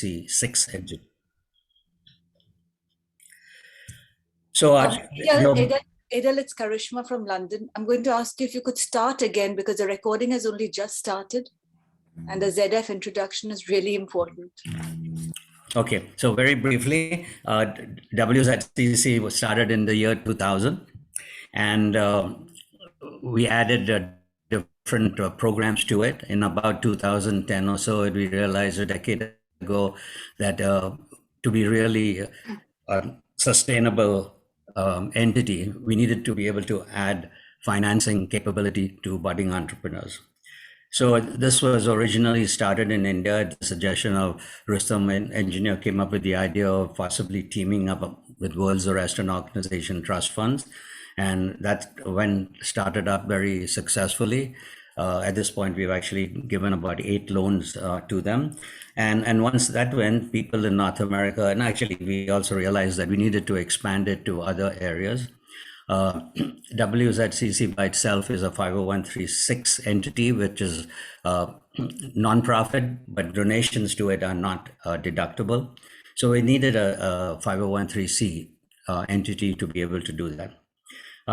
ZFCC6 entity. So, Edul, it's Karishma from London. I'm going to ask you if you could start again because the recording has only just started and the ZF introduction is really important. Okay, so very briefly, WZCC was started in the year 2000, and we added different programs to it. In about 2010 or so, we realized a decade ago that to be really a sustainable entity, we needed to be able to add financing capability to budding entrepreneurs. So this was originally started in India at the suggestion of Rustam, an engineer, came up with the idea of possibly teaming up with World Zoroastrian Organization trust funds. And that started up very successfully. At this point, we've actually given about 8 loans to them. And once that went, people in North America, and actually we also realized that we needed to expand it to other areas. WZCC by itself is a 501(c)(6) entity, which is non-profit, but donations to it are not deductible. So we needed a 501(c) entity to be able to do that.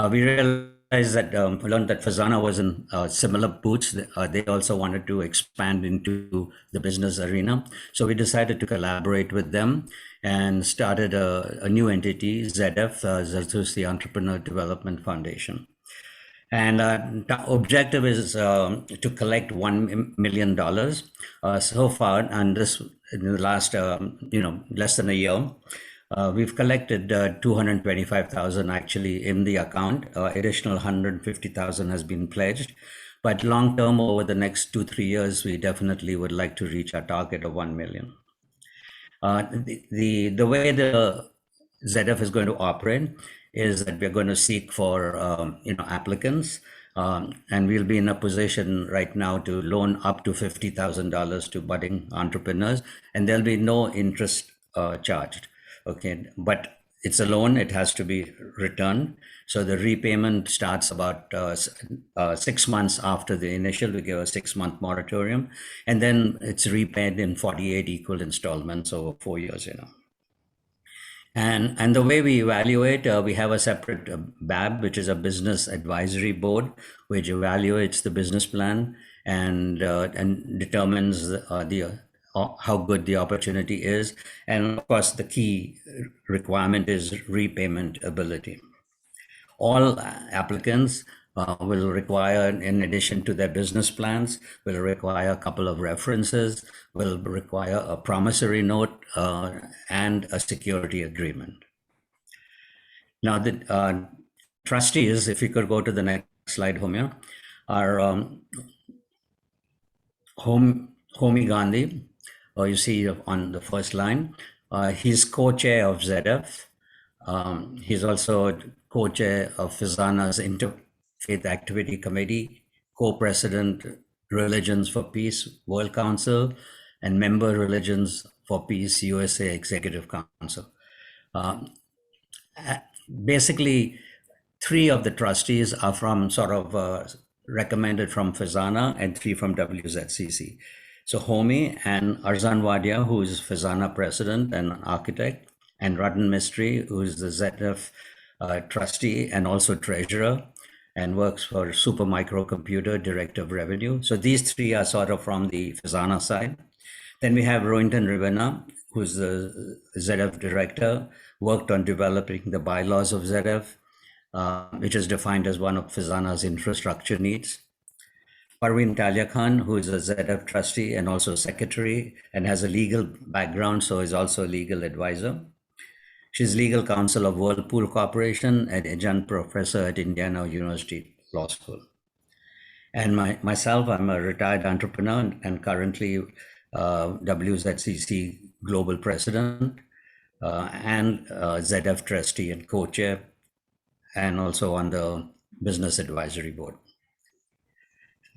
We realized that learned that Fazana was in similar boots. They also wanted to expand into the business arena. So we decided to collaborate with them and started a new entity, Zedf, Zarathustra Entrepreneur Development Foundation. And the objective is to collect $1 million so far. And this in the last, less than a year, we've collected 225,000 actually in the account. Additional 150,000 has been pledged. But long term, over the next 2-3 years, we definitely would like to reach our target of 1 million. The way the ZF is going to operate is that we're going to seek for applicants, and we'll be in a position right now to loan up to $50,000 to budding entrepreneurs, and there'll be no interest charged. Okay, but it's a loan; it has to be returned. So the repayment starts about 6 months after the initial. We give a 6-month moratorium, and then it's repaid in 48 equal installments over 4 years. And the way we evaluate, we have a separate BAB, which is a business advisory board, which evaluates the business plan and determines how good the opportunity is. And of course, the key requirement is repayment ability. All applicants will require, in addition to their business plans, will require a couple of references, will require a promissory note and a security agreement. Now, the trustees, if you could go to the next slide, Homayar, are Homayar Gandhi, you see on the first line. He's co-chair of ZF. He's also co-chair of Fazana's Interfaith Activity Committee, co-president Religions for Peace World Council, and member Religions for Peace USA Executive Council. Basically, 3 of the trustees are from recommended from Fazana and 3 from WZCC. So Homi and Arzan Wadia, who is Fazana president and architect, and Ratan Mistry, who is the ZF trustee and also treasurer, and works for Super Microcomputer, Director of Revenue. So these 3 are sort of from the Fazana side. Then we have Rohinton Rivana, who's the ZF director, worked on developing the bylaws of ZF, which is defined as one of Fazana's infrastructure needs. Parveen Talia Khan, who is a ZF trustee and also secretary and has a legal background, so is also a legal advisor. She's legal counsel of Whirlpool Corporation and adjunct professor at Indiana University Law School. And myself, I'm a retired entrepreneur and currently WZCC global president and ZF trustee and co-chair, and also on the business advisory board.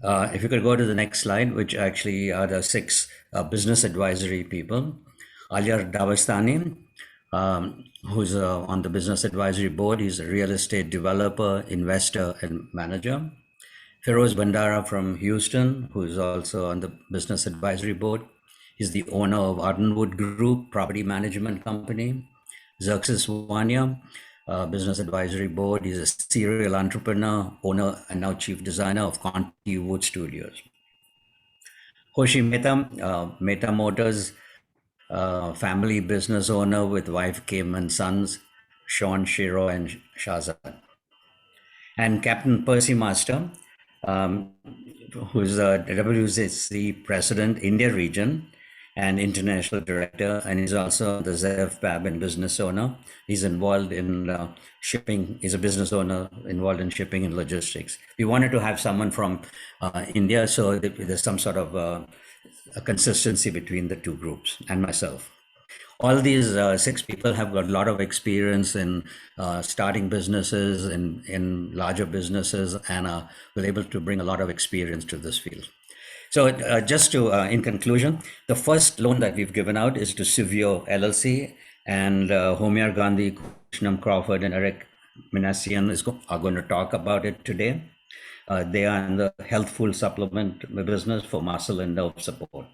If you could go to the next slide, which actually are the 6 business advisory people. Alyar Davastani, who's on the business advisory board. He's a real estate developer, investor, and manager. Feroz Bandara from Houston, who's also on the business advisory board. He's the owner of Ardenwood Group, property management company. Xerxes Vanya, Business Advisory Board. He's a serial entrepreneur, owner, and now chief designer of Conti Wood Studios. Hoshi Mehta, Mehta Motors, family business owner with wife Kim and sons, Sean, Shiro, and Shahzad. And Captain Percy Master, who's the WZC President, India region, and international director, and he's also the Zedf Lab and business owner. He's involved in shipping. He's a business owner involved in shipping and logistics. We wanted to have someone from India, so there's some sort of a consistency between the two groups and myself. All these 6 people have got a lot of experience in starting businesses, in larger businesses, and were able to bring a lot of experience to this field. So just to, in conclusion, the first loan that we've given out is to Suviio LLC, and Homayar Gandhi, Khushnam Crawford, and Eric Minassian are going to talk about it today. They are in the healthful supplement business for muscle and nerve support.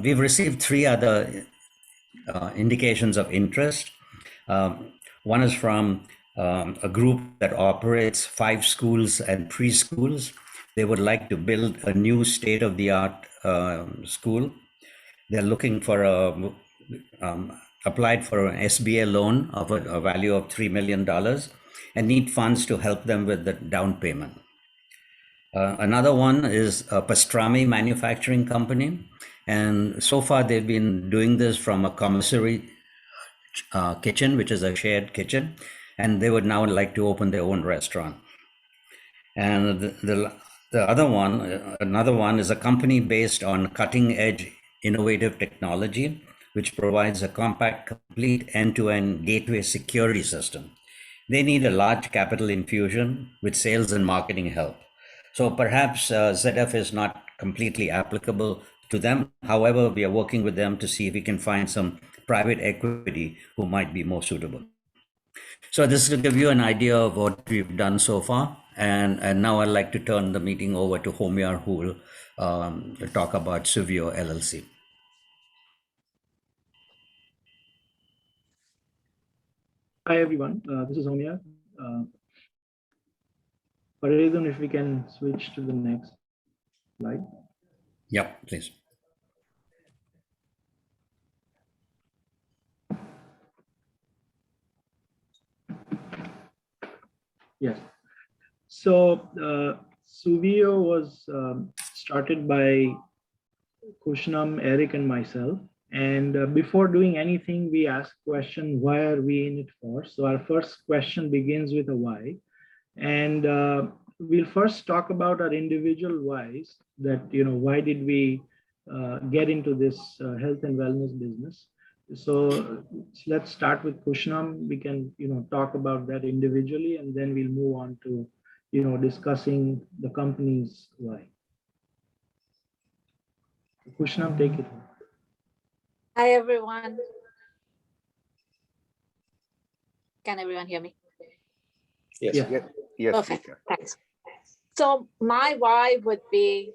We've received 3 other indications of interest. One is from a group that operates 5 schools and preschools. They would like to build a new state-of-the-art school. They're looking for applied for an SBA loan of a value of $3 million and need funds to help them with the down payment. Another one is a pastrami manufacturing company. And so far they've been doing this from a commissary kitchen, which is a shared kitchen. And they would now like to open their own restaurant. And the other one, another one is a company based on cutting edge innovative technology, which provides a compact, complete end-to-end gateway security system. They need a large capital infusion with sales and marketing help. So perhaps Zedf is not completely applicable to them. However, we are working with them to see if we can find some private equity who might be more suitable. So this is to give you an idea of what we've done so far. And now I'd like to turn the meeting over to Homayar, who will talk about Suviio LLC. Hi, everyone. This is Homayar. Paridun, if we can switch to the next slide. Yep, please. Yes. So Suviio was started by Khushnam, Eric, and myself. And before doing anything, we ask question, why are we in it for? So our first question begins with a why. And we'll first talk about our individual whys, that, why did we get into this health and wellness business? So let's start with Khushnam. We can, talk about that individually, and then we'll move on to, discussing the company's why. Khushnam, take it. Hi, everyone. Can everyone hear me? Yes. Yeah. Yes. Perfect. Thanks. So my why would be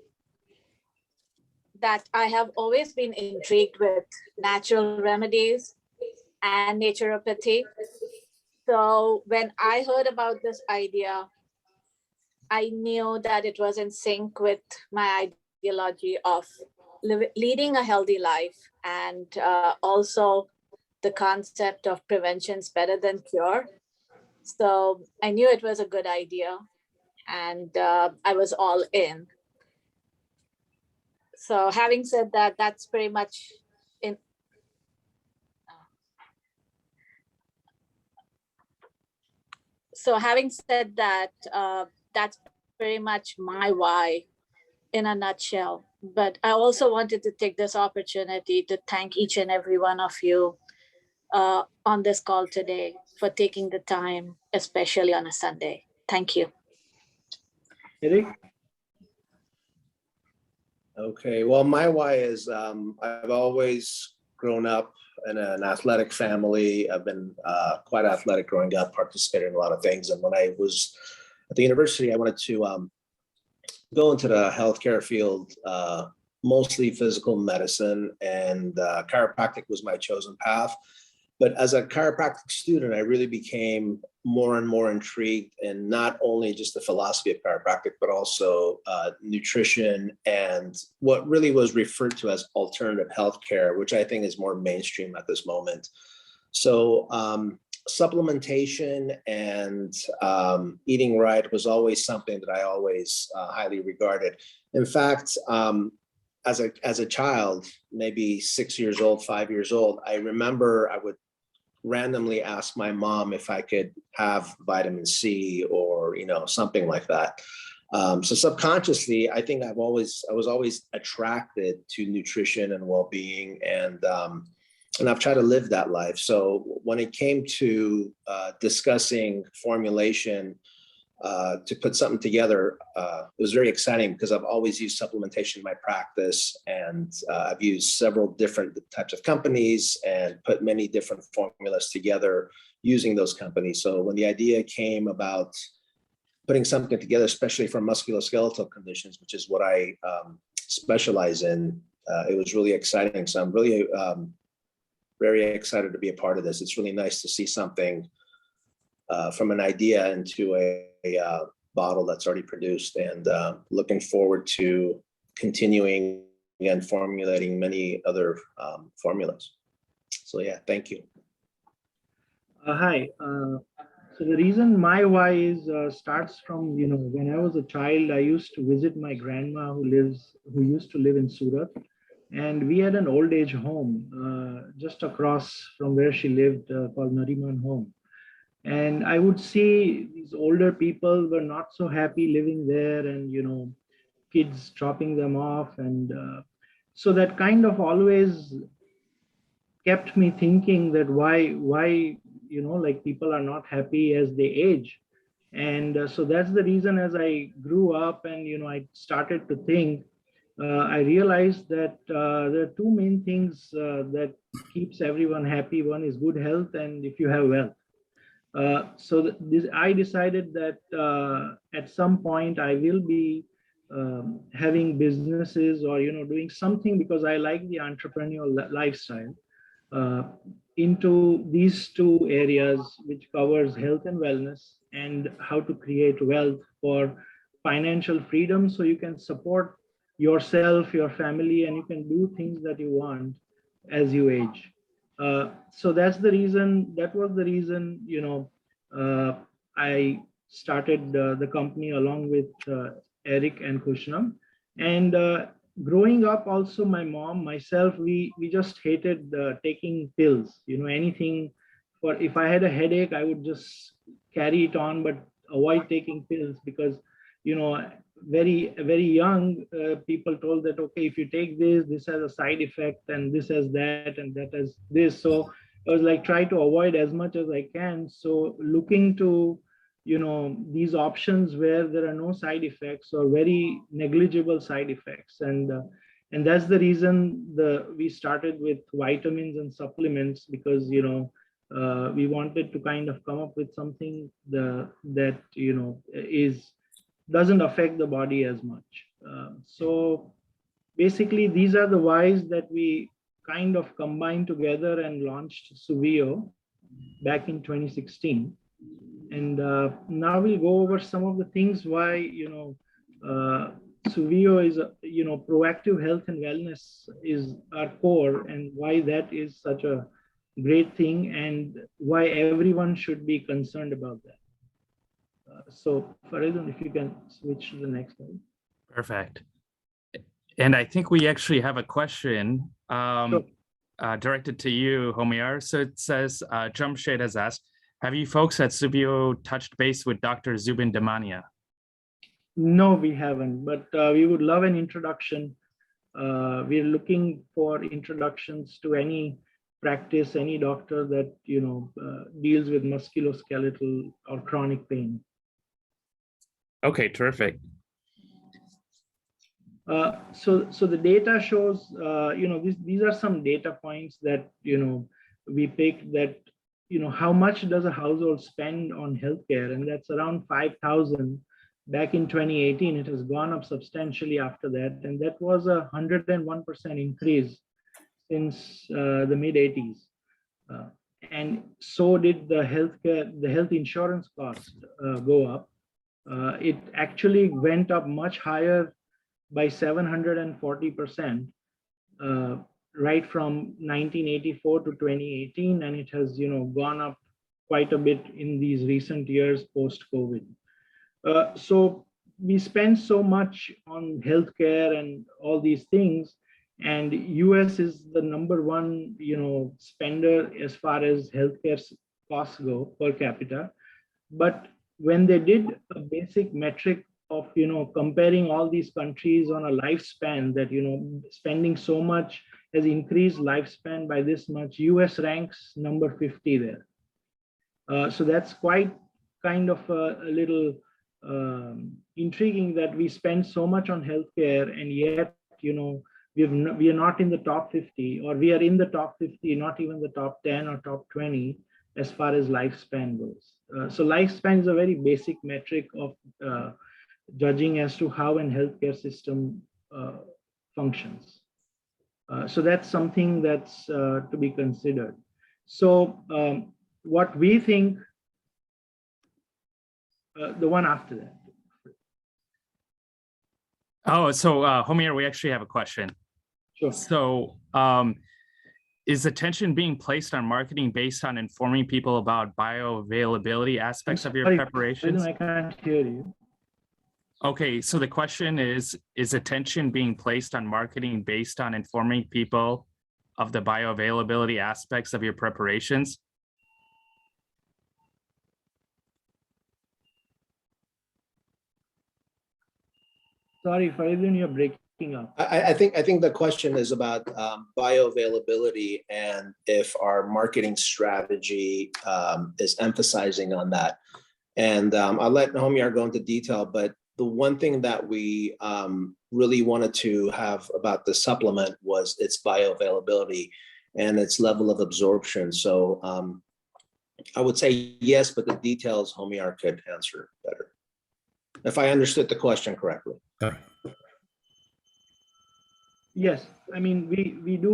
that I have always been intrigued with natural remedies and naturopathy. So when I heard about this idea, I knew that it was in sync with my ideology of leading a healthy life, and also the concept of prevention is better than cure. So I knew it was a good idea, and I was all in. So having said that, that's pretty much in. So having said that, that's pretty much my why in a nutshell. But I also wanted to take this opportunity to thank each and every one of you on this call today for taking the time, especially on a Sunday. Thank you. Eric? Okay. Well, my why is I've always grown up in an athletic family. I've been quite athletic growing up, participated in a lot of things. And when I was at the university, I wanted to go into the healthcare field mostly physical medicine, and chiropractic was my chosen path. But as a chiropractic student, I really became more and more intrigued in not only just the philosophy of chiropractic, but also nutrition and what really was referred to as alternative healthcare, which I think is more mainstream at this moment. So supplementation and eating right was always something that I always highly regarded. In fact, as a child, maybe 6 years old, 5 years old, I remember I would randomly ask my mom if I could have vitamin C or, something like that. So subconsciously, I think I was always attracted to nutrition and well-being, and I've tried to live that life. So when it came to discussing formulation, to put something together, it was very exciting because I've always used supplementation in my practice, and I've used several different types of companies and put many different formulas together using those companies. So when the idea came about putting something together, especially for musculoskeletal conditions, which is what I specialize in, it was really exciting. So I'm really very excited to be a part of this. It's really nice to see something from an idea into a bottle that's already produced, and looking forward to continuing and formulating many other formulas. So yeah, thank you. Hi. So the reason my why is starts from, when I was a child, I used to visit my grandma who used to live in Surat, and we had an old age home just across from where she lived called Nariman Home. And I would see these older people were not so happy living there, and kids dropping them off, and so that kind of always kept me thinking that why like people are not happy as they age. And so that's the reason, as I grew up and I started to think, I realized that there are two main things that keeps everyone happy. One is good health, and if you have wealth. I decided that at some point I will be having businesses, or doing something, because I like the entrepreneurial lifestyle, into these two areas, which covers health and wellness, and how to create wealth for financial freedom, so you can support yourself, your family, and you can do things that you want as you age. So that was the reason, I started the company along with Eric and Khushnam. And growing up, also my mom, myself, we just hated taking pills. Anything for, if I had a headache, I would just carry it on, but avoid taking pills, because very young people told that, okay, if you take this has a side effect, and this has that, and that has this. So I was like, try to avoid as much as I can. So looking to these options where there are no side effects, or very negligible side effects, and that's the reason we started with vitamins and supplements, because we wanted to kind of come up with something that doesn't affect the body as much. So basically, these are the whys that we kind of combined together and launched Suviio back in 2016. And now we'll go over some of the things why Suviio is proactive health and wellness is our core, and why that is such a great thing, and why everyone should be concerned about that. So Faridun, if you can switch to the next slide. Perfect. And I think we actually have a question Sure. Directed to you, Homayar. So it says, Jamshed has asked, have you folks at Suviio touched base with Dr. Zubin Damania? No, we haven't, but we would love an introduction. We're looking for introductions to any practice, any doctor that deals with musculoskeletal or chronic pain. Okay, terrific. So the data shows, these are some data points that we picked, that how much does a household spend on healthcare, and that's around $5,000 back in 2018. It has gone up substantially after that, and that was a 101% increase since the mid 80s. And so did the health insurance cost go up. It actually went up much higher by 740%, right from 1984 to 2018, and it has gone up quite a bit in these recent years post-COVID. So we spend so much on healthcare and all these things, and US is the #1 spender as far as healthcare costs go per capita. But when they did a basic metric of comparing all these countries on a lifespan, that spending so much has increased lifespan by this much, US ranks number 50 there. So that's quite kind of a little intriguing that we spend so much on healthcare, and yet we are not in the top 50, or we are in the top 50, not even the top 10 or top 20 as far as lifespan goes. So lifespan is a very basic metric of judging as to how an healthcare system functions. So that's something that's to be considered. So what we think, the one after that. Oh, so Homayar, we actually have a question. Sure. So is attention being placed on marketing based on informing people about bioavailability aspects of your preparations? I can't hear you. Okay, so the question is attention being placed on marketing based on informing people of the bioavailability aspects of your preparations? Sorry, Faridun, you're breaking up. I think the question is about bioavailability, and if our marketing strategy is emphasizing on that. And I'll let Homayar go into detail, but the one thing that we really wanted to have about the supplement was its bioavailability and its level of absorption. So I would say yes, but the details Homayar could answer better, if I understood the question correctly. Yes, I mean, we do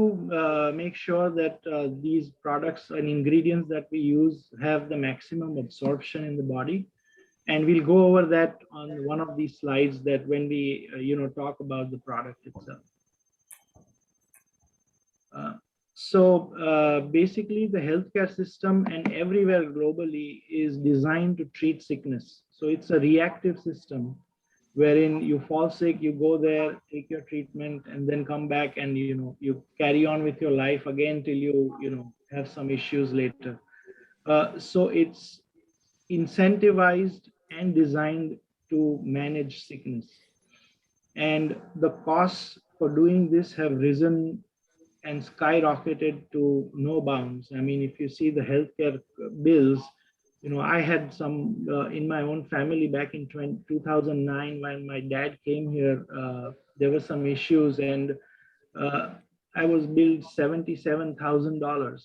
make sure that these products and ingredients that we use have the maximum absorption in the body. And we'll go over that on one of these slides, that when we talk about the product itself. So basically the healthcare system and everywhere globally is designed to treat sickness. So it's a reactive system wherein you fall sick, you go there, take your treatment, and then come back and you carry on with your life again till you have some issues later. So it's incentivized and designed to manage sickness. And the costs for doing this have risen and skyrocketed to no bounds. I mean, if you see the healthcare bills, I had some in my own family back in 2009 when my dad came here. There were some issues, and I was billed $77,000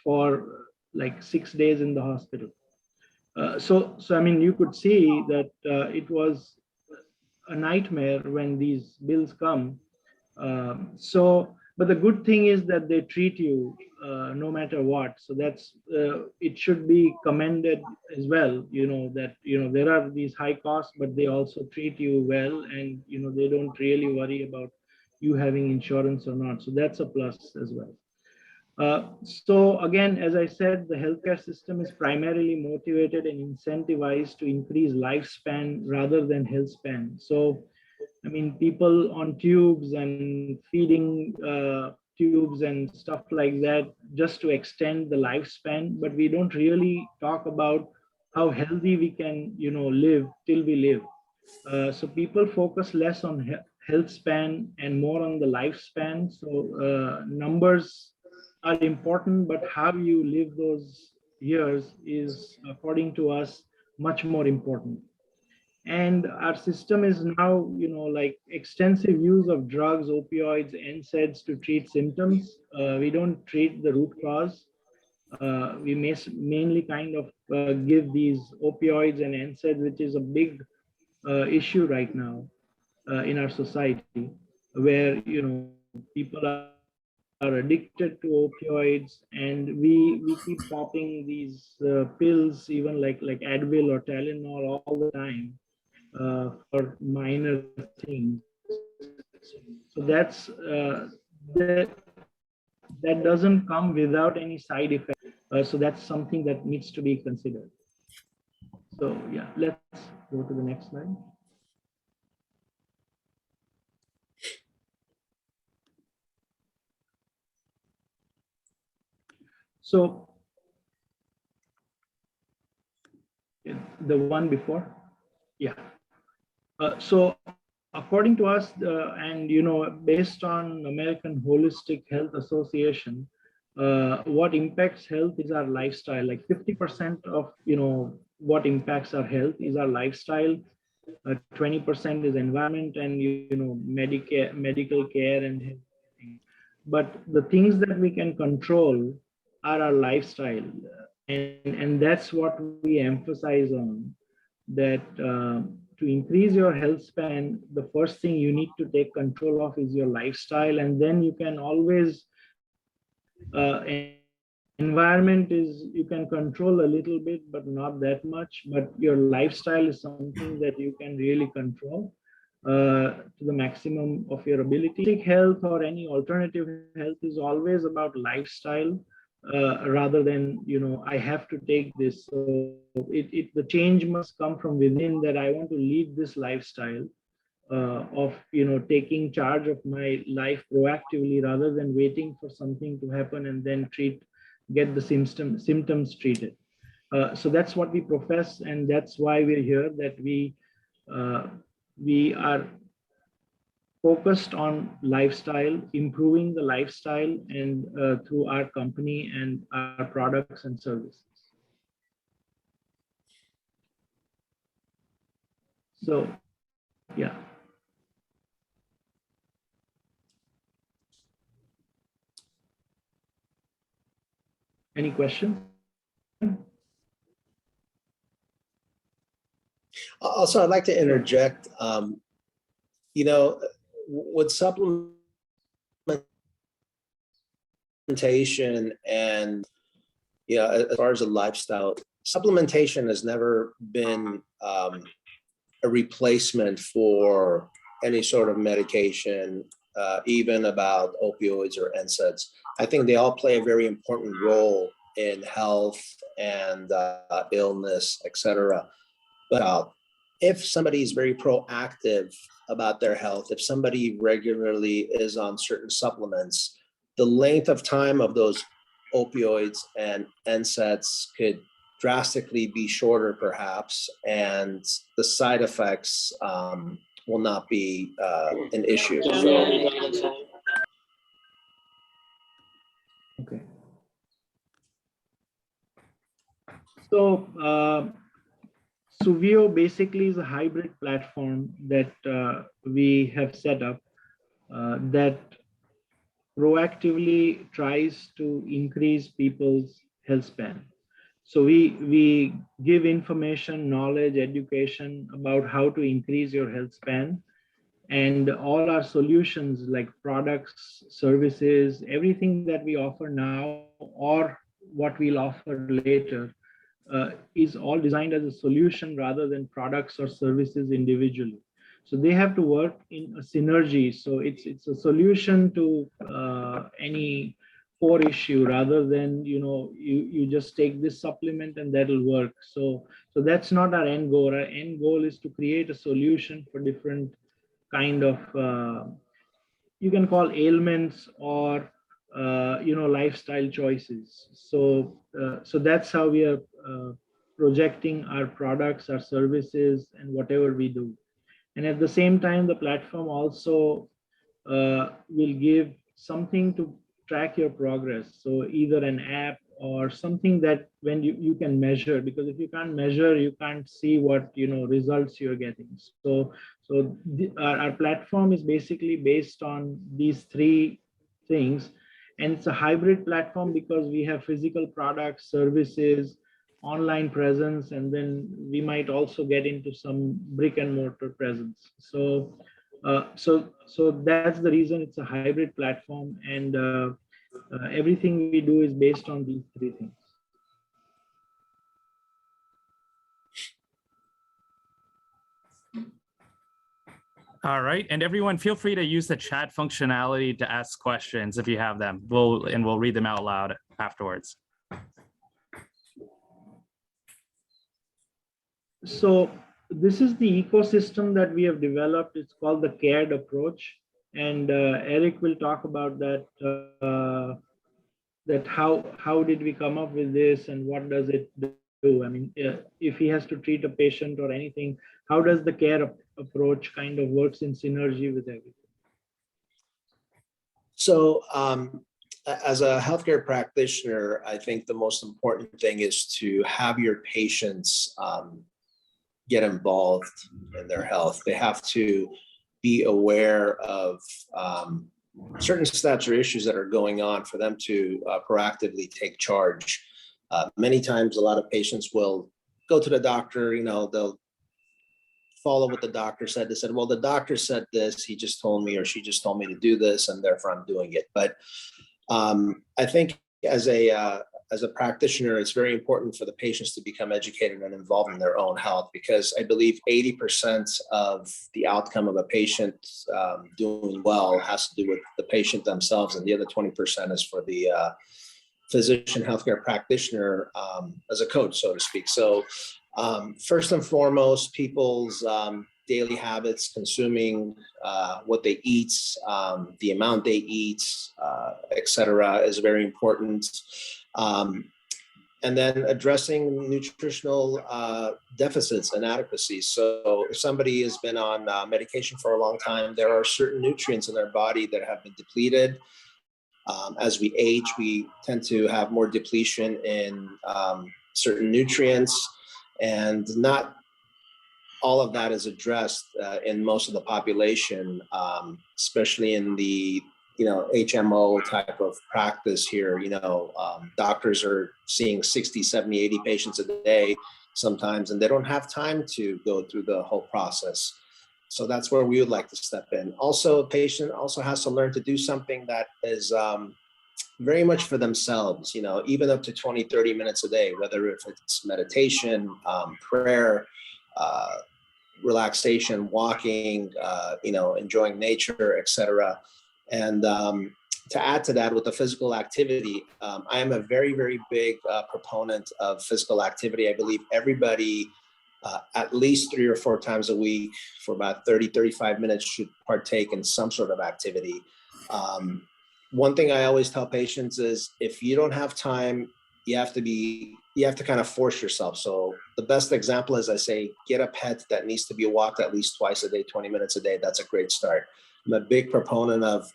for like 6 days in the hospital. So I mean, you could see that it was a nightmare when these bills come. But the good thing is that they treat you no matter what. So that's it should be commended as well. That there are these high costs, but they also treat you well, and they don't really worry about you having insurance or not. So that's a plus as well. So again, as I said, the healthcare system is primarily motivated and incentivized to increase lifespan rather than health span. So, I mean, people on tubes and feeding tubes and stuff like that just to extend the lifespan, but we don't really talk about how healthy we can, live till we live. So people focus less on health span and more on the lifespan. So numbers are important, but how you live those years is, according to us, much more important. And our system is now, like extensive use of drugs, opioids, NSAIDs to treat symptoms. We don't treat the root cause. We mainly kind of give these opioids and NSAIDs, which is a big issue right now in our society, where people are addicted to opioids, and we keep popping these pills, even like Advil or Tylenol, all the time for minor things. So that doesn't come without any side effect. So that's something that needs to be considered. So yeah, let's go to the next slide. So the one before, yeah. So according to us, and based on American Holistic Health Association, what impacts health is our lifestyle. Like 50% of what impacts our health is our lifestyle. 20% is environment and medical care and everything. But the things that we can control are our lifestyle, and that's what we emphasize on. That to increase your health span, the first thing you need to take control of is your lifestyle, and then you can always environment is you can control a little bit, but not that much. But your lifestyle is something that you can really control to the maximum of your ability. Health or any alternative health is always about lifestyle rather than I have to take this. So the change must come from within, that I want to lead this lifestyle of taking charge of my life proactively rather than waiting for something to happen and then get the symptoms treated. So that's what we profess, and that's why we're here, that we are focused on lifestyle, improving the lifestyle, and through our company and our products and services. So yeah. Any questions? Also, I'd like to interject. With supplementation and as far as a lifestyle, supplementation has never been a replacement for any sort of medication, even about opioids or NSAIDs. I think they all play a very important role in health and illness, etc. But if somebody is very proactive about their health, if somebody regularly is on certain supplements, the length of time of those opioids and NSAIDs could drastically be shorter, perhaps, and the side effects will not be an issue. Okay. So Suviio basically is a hybrid platform that we have set up that proactively tries to increase people's health span. So we give information, knowledge, education about how to increase your health span, and all our solutions like products, services, everything that we offer now or what we'll offer later is all designed as a solution rather than products or services individually. So they have to work in a synergy. So it's a solution to any core issue rather than you just take this supplement and that'll work. So that's not our end goal. Our end goal is to create a solution for different kind of you can call ailments or lifestyle choices. So that's how we are projecting our products, our services, and whatever we do. And at the same time, the platform also will give something to track your progress. So either an app or something that when you can measure, because if you can't measure, you can't see what results you're getting. So our platform is basically based on these three things, and it's a hybrid platform because we have physical products, services, online presence, and then we might also get into some brick and mortar presence. So that's the reason it's a hybrid platform, and everything we do is based on these three things. All right, and everyone, feel free to use the chat functionality to ask questions if you have them. We'll read them out loud afterwards. So this is the ecosystem that we have developed. It's called the cared approach, and Eric will talk about that. That how did we come up with this, and what does it do? I mean, if he has to treat a patient or anything, how does the care approach kind of works in synergy with everything? So as a healthcare practitioner, I think the most important thing is to have your patients get involved in their health. They have to be aware of certain stats or issues that are going on for them to proactively take charge. Many times, a lot of patients will go to the doctor, they'll follow what the doctor said. They said, well, the doctor said this, he just told me, or she just told me to do this, and therefore I'm doing it. But I think as a practitioner, it's very important for the patients to become educated and involved in their own health, because I believe 80% of the outcome of a patient doing well has to do with the patient themselves, and the other 20% is for the physician, healthcare practitioner as a coach, so to speak. So first and foremost, people's daily habits, consuming what they eat, the amount they eat, etc., is very important. And then addressing nutritional deficits and inadequacies. So if somebody has been on medication for a long time, there are certain nutrients in their body that have been depleted. As we age, we tend to have more depletion in certain nutrients, and not all of that is addressed in most of the population, especially in the HMO type of practice here. Doctors are seeing 60, 70, 80 patients a day sometimes, and they don't have time to go through the whole process. So that's where we would like to step in. Also, a patient also has to learn to do something that is very much for themselves, even up to 20, 30 minutes a day, whether if it's meditation, prayer, relaxation, walking, enjoying nature, etc. And to add to that, with the physical activity, I am a very, very big proponent of physical activity. I believe everybody at least 3 or 4 times a week for about 30, 35 minutes should partake in some sort of activity. One thing I always tell patients is, if you don't have time, you have to kind of force yourself. So the best example is, I say, get a pet that needs to be walked at least twice a day, 20 minutes a day. That's a great start. I'm a big proponent of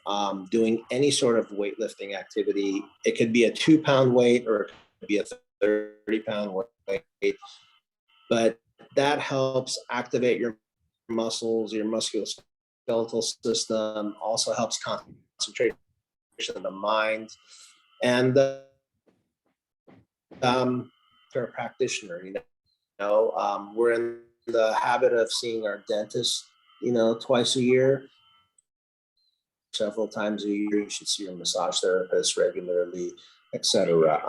doing any sort of weightlifting activity. It could be a 2-pound weight, or it could be a 30-pound weight, but that helps activate your muscles, your musculoskeletal system, also helps concentration of the mind. And for a practitioner, we're in the habit of seeing our dentist, twice a year. Several times a year, you should see your massage therapist regularly, etc.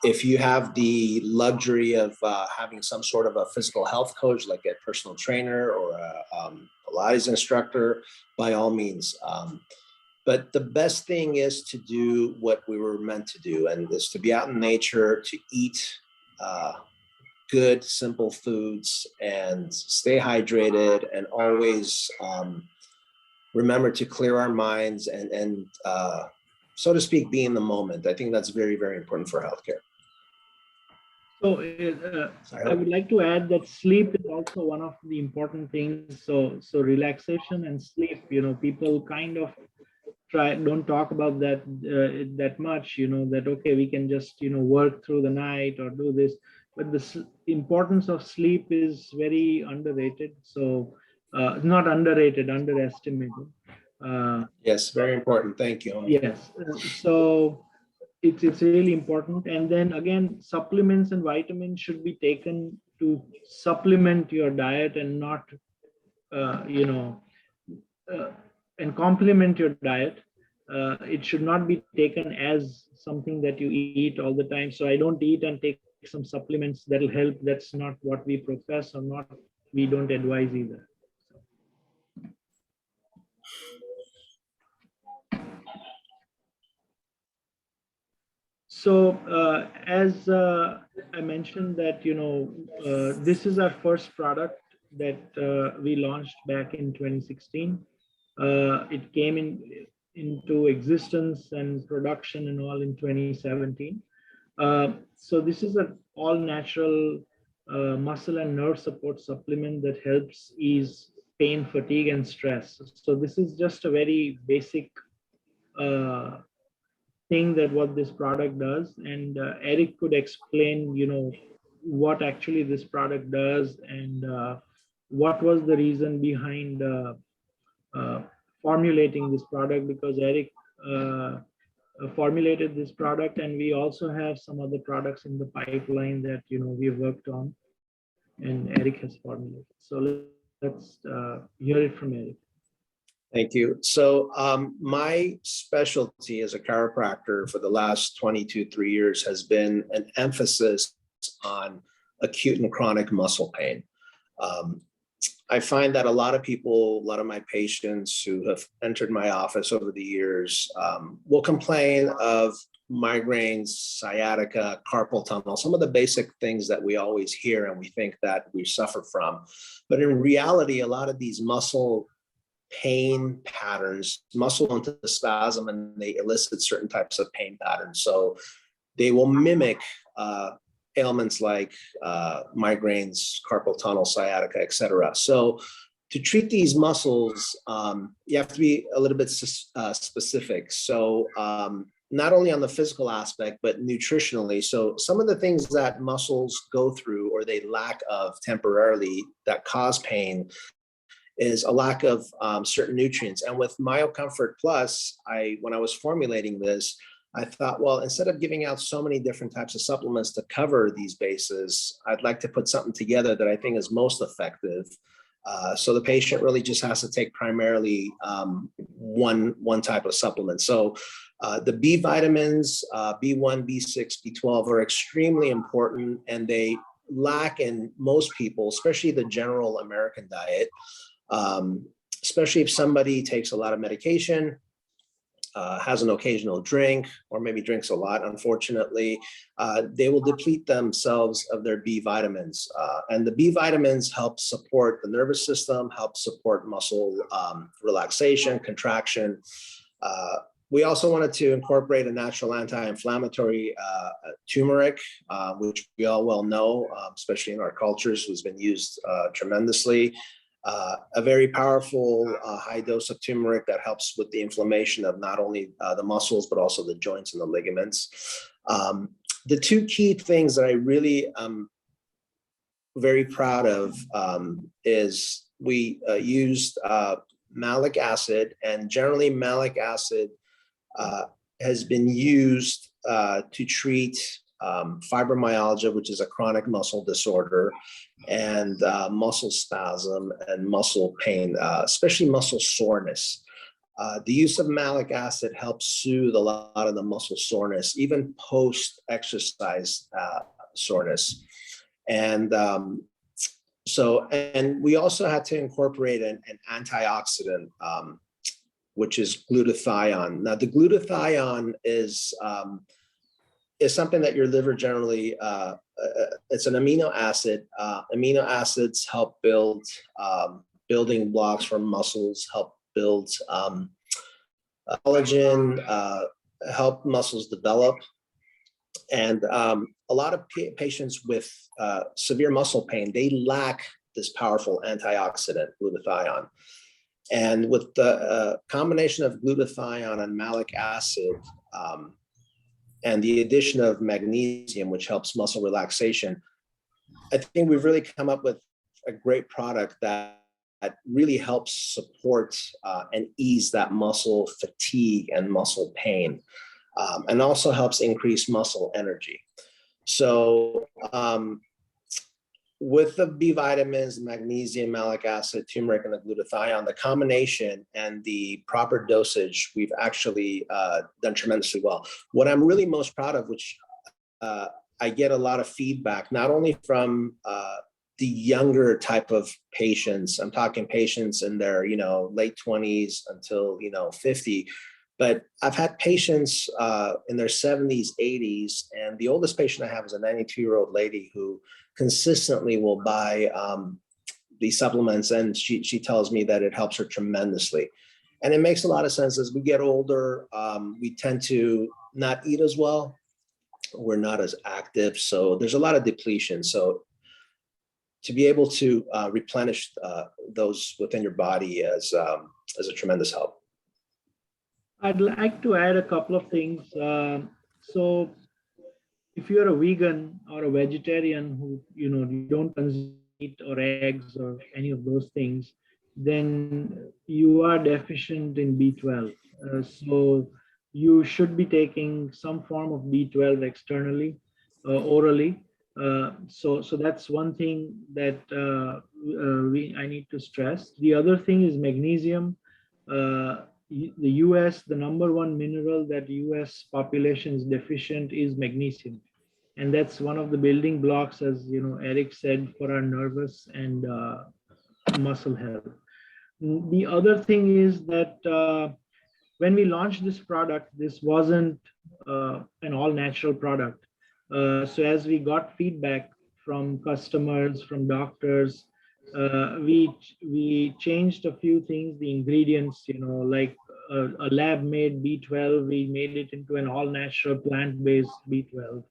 If you have the luxury of having some sort of a physical health coach, like a personal trainer or a Pilates instructor, by all means. But the best thing is to do what we were meant to do, and is to be out in nature, to eat good, simple foods, and stay hydrated, and always remember to clear our minds and so to speak, be in the moment. I think that's very, very important for healthcare. So I would like to add that sleep is also one of the important things. So relaxation and sleep, people kind of don't talk about that that much, that, okay, we can just, work through the night or do this, but the importance of sleep is very underrated. So not underrated, underestimated. Yes, very important. Thank you. Yes. So it's really important. And then again, supplements and vitamins should be taken to supplement your diet and not, you know, and complement your diet. It should not be taken as something that you eat all the time. So I don't eat and take some supplements that'll help. That's not what we profess, or not, we don't advise either. So as I mentioned that, you know, this is our first product that we launched back in 2016. It came into existence and production and all in 2017. So this is an all natural muscle and nerve support supplement that helps ease pain, fatigue, and stress. So this is just a very basic thing that what this product does, and Eric could explain, you know, what actually this product does, and what was the reason behind formulating this product, because Eric formulated this product, and we also have some other products in the pipeline that, you know, we've worked on and Eric has formulated. So let's hear it from Eric. Thank you. So my specialty as a chiropractor for the last 3 years has been an emphasis on acute and chronic muscle pain. I find that a lot of people, a lot of my patients who have entered my office over the years will complain of migraines, sciatica, carpal tunnel, some of the basic things that we always hear and we think that we suffer from. But in reality, a lot of these muscle pain patterns, muscle into the spasm, and they elicit certain types of pain patterns. So they will mimic ailments like migraines, carpal tunnel, sciatica, etc. So to treat these muscles, you have to be a little bit specific. So not only on the physical aspect, but nutritionally. So some of the things that muscles go through or they lack of temporarily that cause pain is a lack of certain nutrients. And with MyoComfort Plus, when I was formulating this, I thought, well, instead of giving out so many different types of supplements to cover these bases, I'd like to put something together that I think is most effective. So the patient really just has to take primarily one type of supplement. So the B vitamins, B1, B6, B12 are extremely important, and they lack in most people, especially the general American diet. Especially if somebody takes a lot of medication, has an occasional drink, or maybe drinks a lot, unfortunately, they will deplete themselves of their B vitamins. And the B vitamins help support the nervous system, help support muscle relaxation, contraction. We also wanted to incorporate a natural anti-inflammatory turmeric, which we all well know, especially in our cultures, has been used tremendously. A very powerful high dose of turmeric that helps with the inflammation of not only the muscles, but also the joints and the ligaments. The two key things that I really am very proud of is we used malic acid, and generally malic acid has been used to treat fibromyalgia, which is a chronic muscle disorder, and muscle spasm and muscle pain, especially muscle soreness. The use of malic acid helps soothe a lot of the muscle soreness, even post-exercise soreness. And and we also had to incorporate an antioxidant, which is glutathione. Now, the glutathione is something that your liver generally, it's an amino acid. Amino acids help build building blocks for muscles, help build collagen, help muscles develop. And a lot of patients with severe muscle pain, they lack this powerful antioxidant, glutathione. And with the combination of glutathione and malic acid, and the addition of magnesium, which helps muscle relaxation, I think we've really come up with a great product that really helps support and ease that muscle fatigue and muscle pain. and also helps increase muscle energy. So with the B vitamins, magnesium, malic acid, turmeric, and the glutathione, the combination and the proper dosage, we've actually done tremendously well. What I'm really most proud of, which I get a lot of feedback, not only from the younger type of patients, I'm talking patients in their, late 20s until, 50, but I've had patients in their 70s, 80s, and the oldest patient I have is a 92-year-old lady who consistently will buy these supplements, and she tells me that it helps her tremendously. And it makes a lot of sense. As we get older, we tend to not eat as well. We're not as active, so there's a lot of depletion. So to be able to replenish those within your body is a tremendous help. I'd like to add a couple of things. So if you're a vegan or a vegetarian who, you don't consume meat or eggs or any of those things, then you are deficient in B12. So you should be taking some form of B12 externally, orally. So that's one thing that I need to stress. The other thing is magnesium. The US, the number one mineral that US population is deficient is magnesium. And that's one of the building blocks, as Eric said, for our nervous and muscle health. The other thing is that when we launched this product, this wasn't an all natural product. So as we got feedback from customers, from doctors, we changed a few things, the ingredients, like a lab made B12, we made it into an all natural plant-based B12.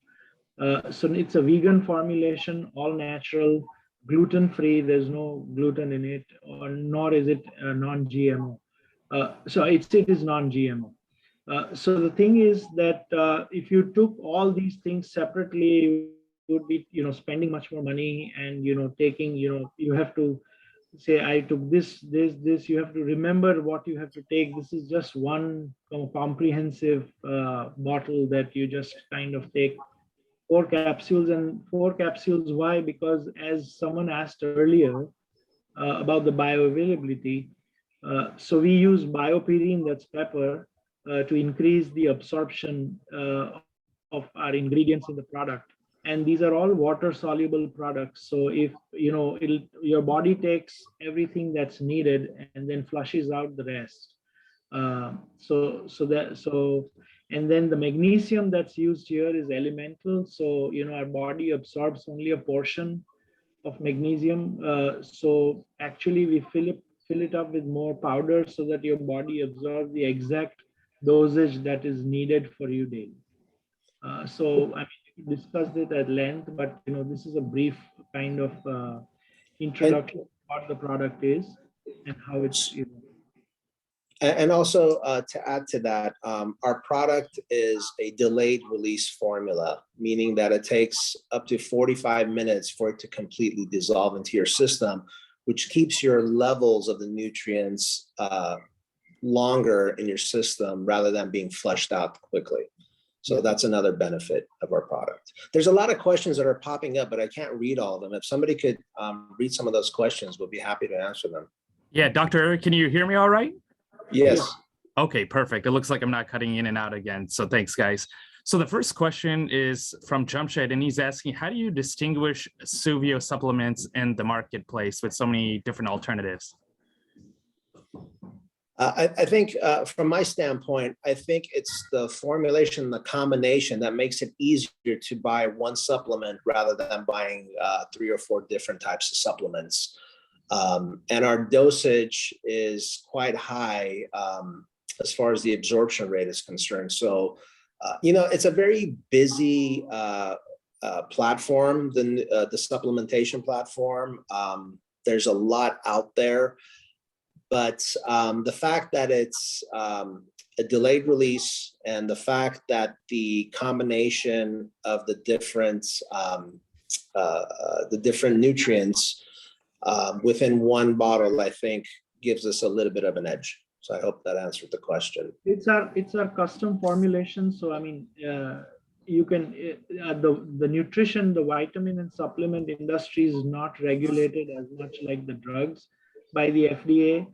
So it's a vegan formulation, all natural, gluten-free, there's no gluten in it, nor is it non-GMO. So it is non-GMO. So the thing is that if you took all these things separately, you would be, spending much more money, and, taking, you have to say, I took this, you have to remember what you have to take. This is just one comprehensive bottle that you just kind of take 4 capsules. And 4 capsules, why? Because as someone asked earlier about the bioavailability, so we use bioperine, that's pepper, to increase the absorption of our ingredients in the product. And these are all water soluble products. So if your body takes everything that's needed and then flushes out the rest. And then the magnesium that's used here is elemental. So our body absorbs only a portion of magnesium. So actually we fill it up with more powder so that your body absorbs the exact dosage that is needed for you daily. So I mean, we discussed it at length, but this is a brief kind of introduction to what the product is and how it's. And also to add to that, our product is a delayed release formula, meaning that it takes up to 45 minutes for it to completely dissolve into your system, which keeps your levels of the nutrients longer in your system rather than being flushed out quickly. So that's another benefit of our product. There's a lot of questions that are popping up, but I can't read all of them. If somebody could read some of those questions, we'll be happy to answer them. Yeah, Dr. Eric, can you hear me all right? Yes. Okay, perfect. It looks like I'm not cutting in and out again. So thanks, guys. So the first question is from Jamshed, and he's asking, how do you distinguish Suviio supplements in the marketplace with so many different alternatives? I think from my standpoint, I think it's the formulation, the combination that makes it easier to buy one supplement rather than buying 3 or 4 different types of supplements. And our dosage is quite high as far as the absorption rate is concerned. So, it's a very busy platform, the supplementation platform. There's a lot out there. But the fact that it's a delayed release and the fact that the combination of the different nutrients within one bottle, I think, gives us a little bit of an edge. So I hope that answered the question. It's our custom formulation. So I mean, you can the nutrition, the vitamin and supplement industry is not regulated as much like the drugs by the FDA.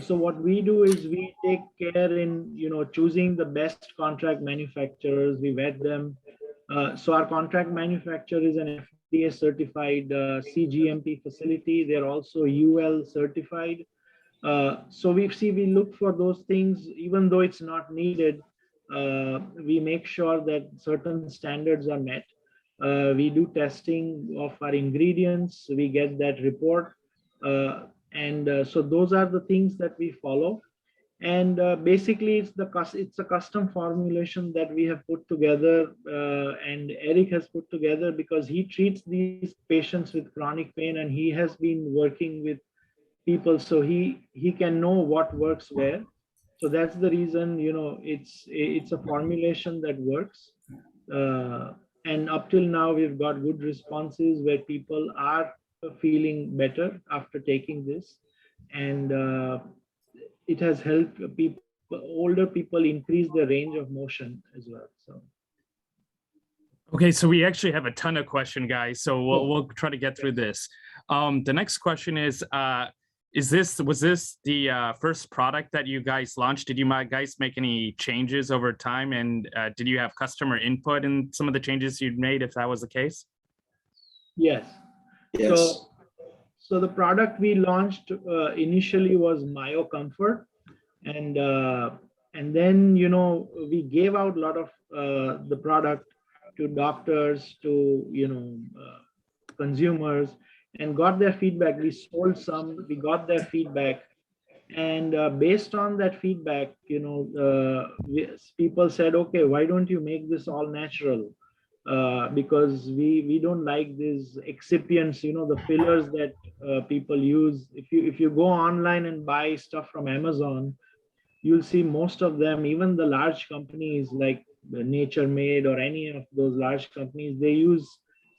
So what we do is we take care in choosing the best contract manufacturers. We vet them. So our contract manufacturer is an FDA certified CGMP facility. They're also UL certified. So we look for those things, even though it's not needed. We make sure that certain standards are met. We do testing of our ingredients. We get that report. So those are the things that we follow. And basically, it's a custom formulation that we have put together, and Eric has put together because he treats these patients with chronic pain, and he has been working with people, so he can know what works where. So that's the reason it's a formulation that works. And up till now, we've got good responses where people are feeling better after taking this, and it has helped older people increase their range of motion as well. So Okay, so we actually have a ton of questions, guys. So we'll try to get through this. The next question is was this the first product that you guys launched? Did you guys make any changes over time? And did you have customer input in some of the changes you'd made, if that was the case? Yes. Yes. So the product we launched initially was MyoComfort, and then we gave out a lot of the product to doctors, to consumers, and got their feedback. We sold some, we got their feedback, and based on that feedback, people said, okay, why don't you make this all natural? Because we don't like these excipients, the fillers that people use. If you go online and buy stuff from Amazon, you'll see most of them, even the large companies like Nature Made or any of those large companies, they use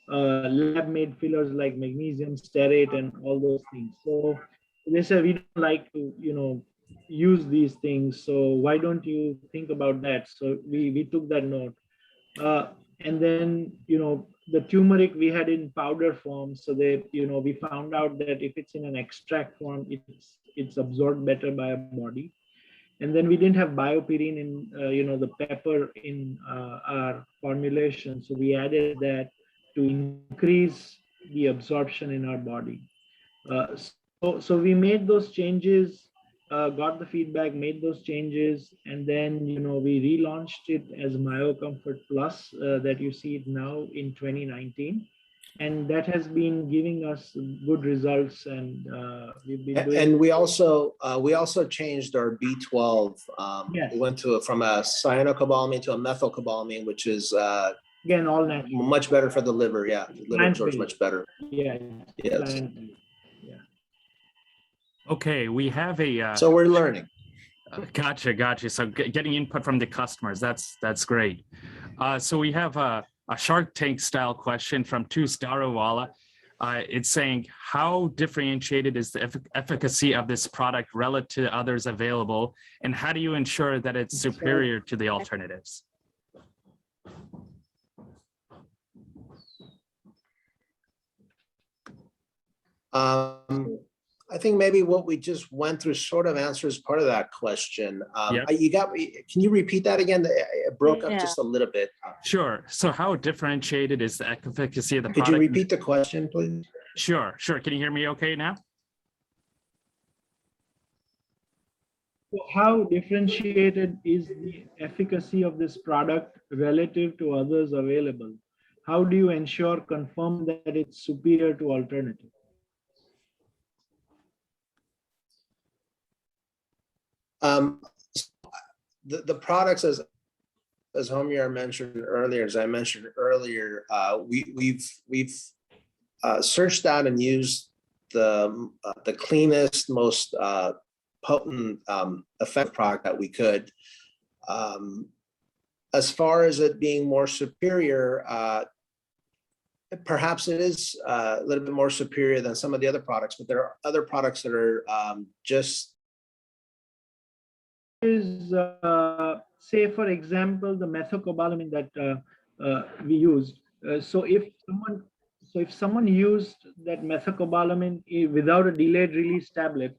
lab-made fillers like magnesium stearate and all those things. So they said, we don't like to use these things, so why don't you think about that? So we took that note. And then the turmeric we had in powder form, so they we found out that if it's in an extract form, it's absorbed better by our body. And then we didn't have BioPerine in the pepper in our formulation, so we added that to increase the absorption in our body. So we made those changes, got the feedback, made those changes, and then we relaunched it as MyoComfort Plus that you see it now in 2019, and that has been giving us good results. And we've been doing. And we also changed our B12. Yes. We went from a cyanocobalamin to a methylcobalamin, which is again all natural, much better for the liver. Yeah, the liver absorbs much better. Yeah. Yes. Yeah. Okay, we have a. So we're learning. Gotcha. So getting input from the customers, that's great. So we have a Shark Tank style question from Tus Darawala. It's saying, how differentiated is the efficacy of this product relative to others available, and how do you ensure that it's superior to the alternatives? I think maybe what we just went through sort of answers part of that question. Yep. Can you repeat that again? It broke up just a little bit. Sure. So how differentiated is the efficacy of the product? Could you repeat the question, please? Sure. Can you hear me okay now? How differentiated is the efficacy of this product relative to others available? How do you confirm that it's superior to alternative? The products, as Homayar mentioned earlier, as I mentioned earlier, we've searched out and used the cleanest, most potent, effective product that we could. As far as it being more superior, perhaps it is a little bit more superior than some of the other products, but there are other products that are just is, say, for example, the methylcobalamin that we used. So if someone used that methylcobalamin without a delayed release tablet,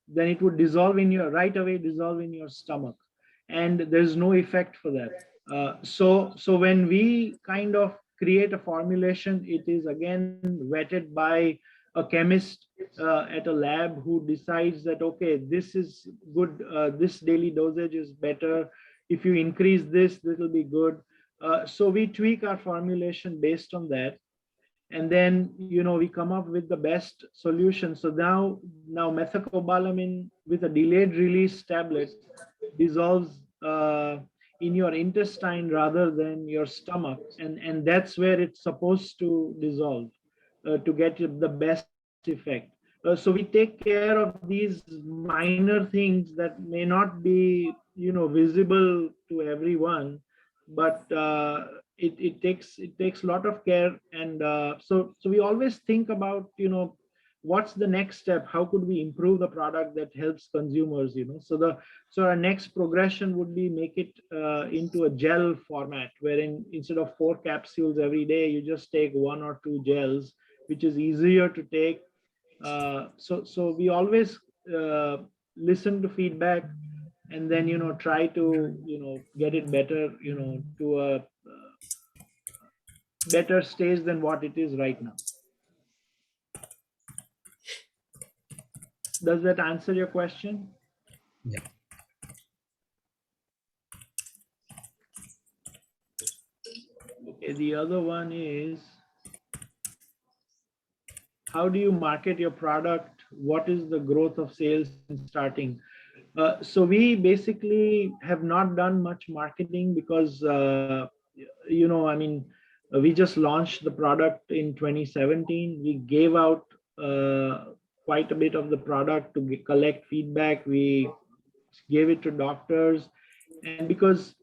then it would dissolve in your right away, dissolve in your stomach, and there's no effect for that. So when we kind of create a formulation, it is again vetted by a chemist at a lab who decides that, okay, this is good, this daily dosage is better. If you increase this, this will be good. So we tweak our formulation based on that, and then we come up with the best solution. So now methylcobalamin with a delayed release tablet dissolves in your intestine rather than your stomach, and that's where it's supposed to dissolve to get the best effect. So we take care of these minor things that may not be visible to everyone, but it takes a lot of care. And so we always think about what's the next step, how could we improve the product that helps consumers. So our next progression would be make it into a gel format, wherein instead of 4 capsules every day, you just take 1 or 2 gels, which is easier to take. So we always listen to feedback, and then try to get it better, to a better stage than what it is right now. Does that answer your question? Yeah. Okay, the other one is, how do you market your product? What is the growth of sales in starting? So we basically have not done much marketing because, we just launched the product in 2017. We gave out quite a bit of the product to collect feedback. We gave it to doctors, and because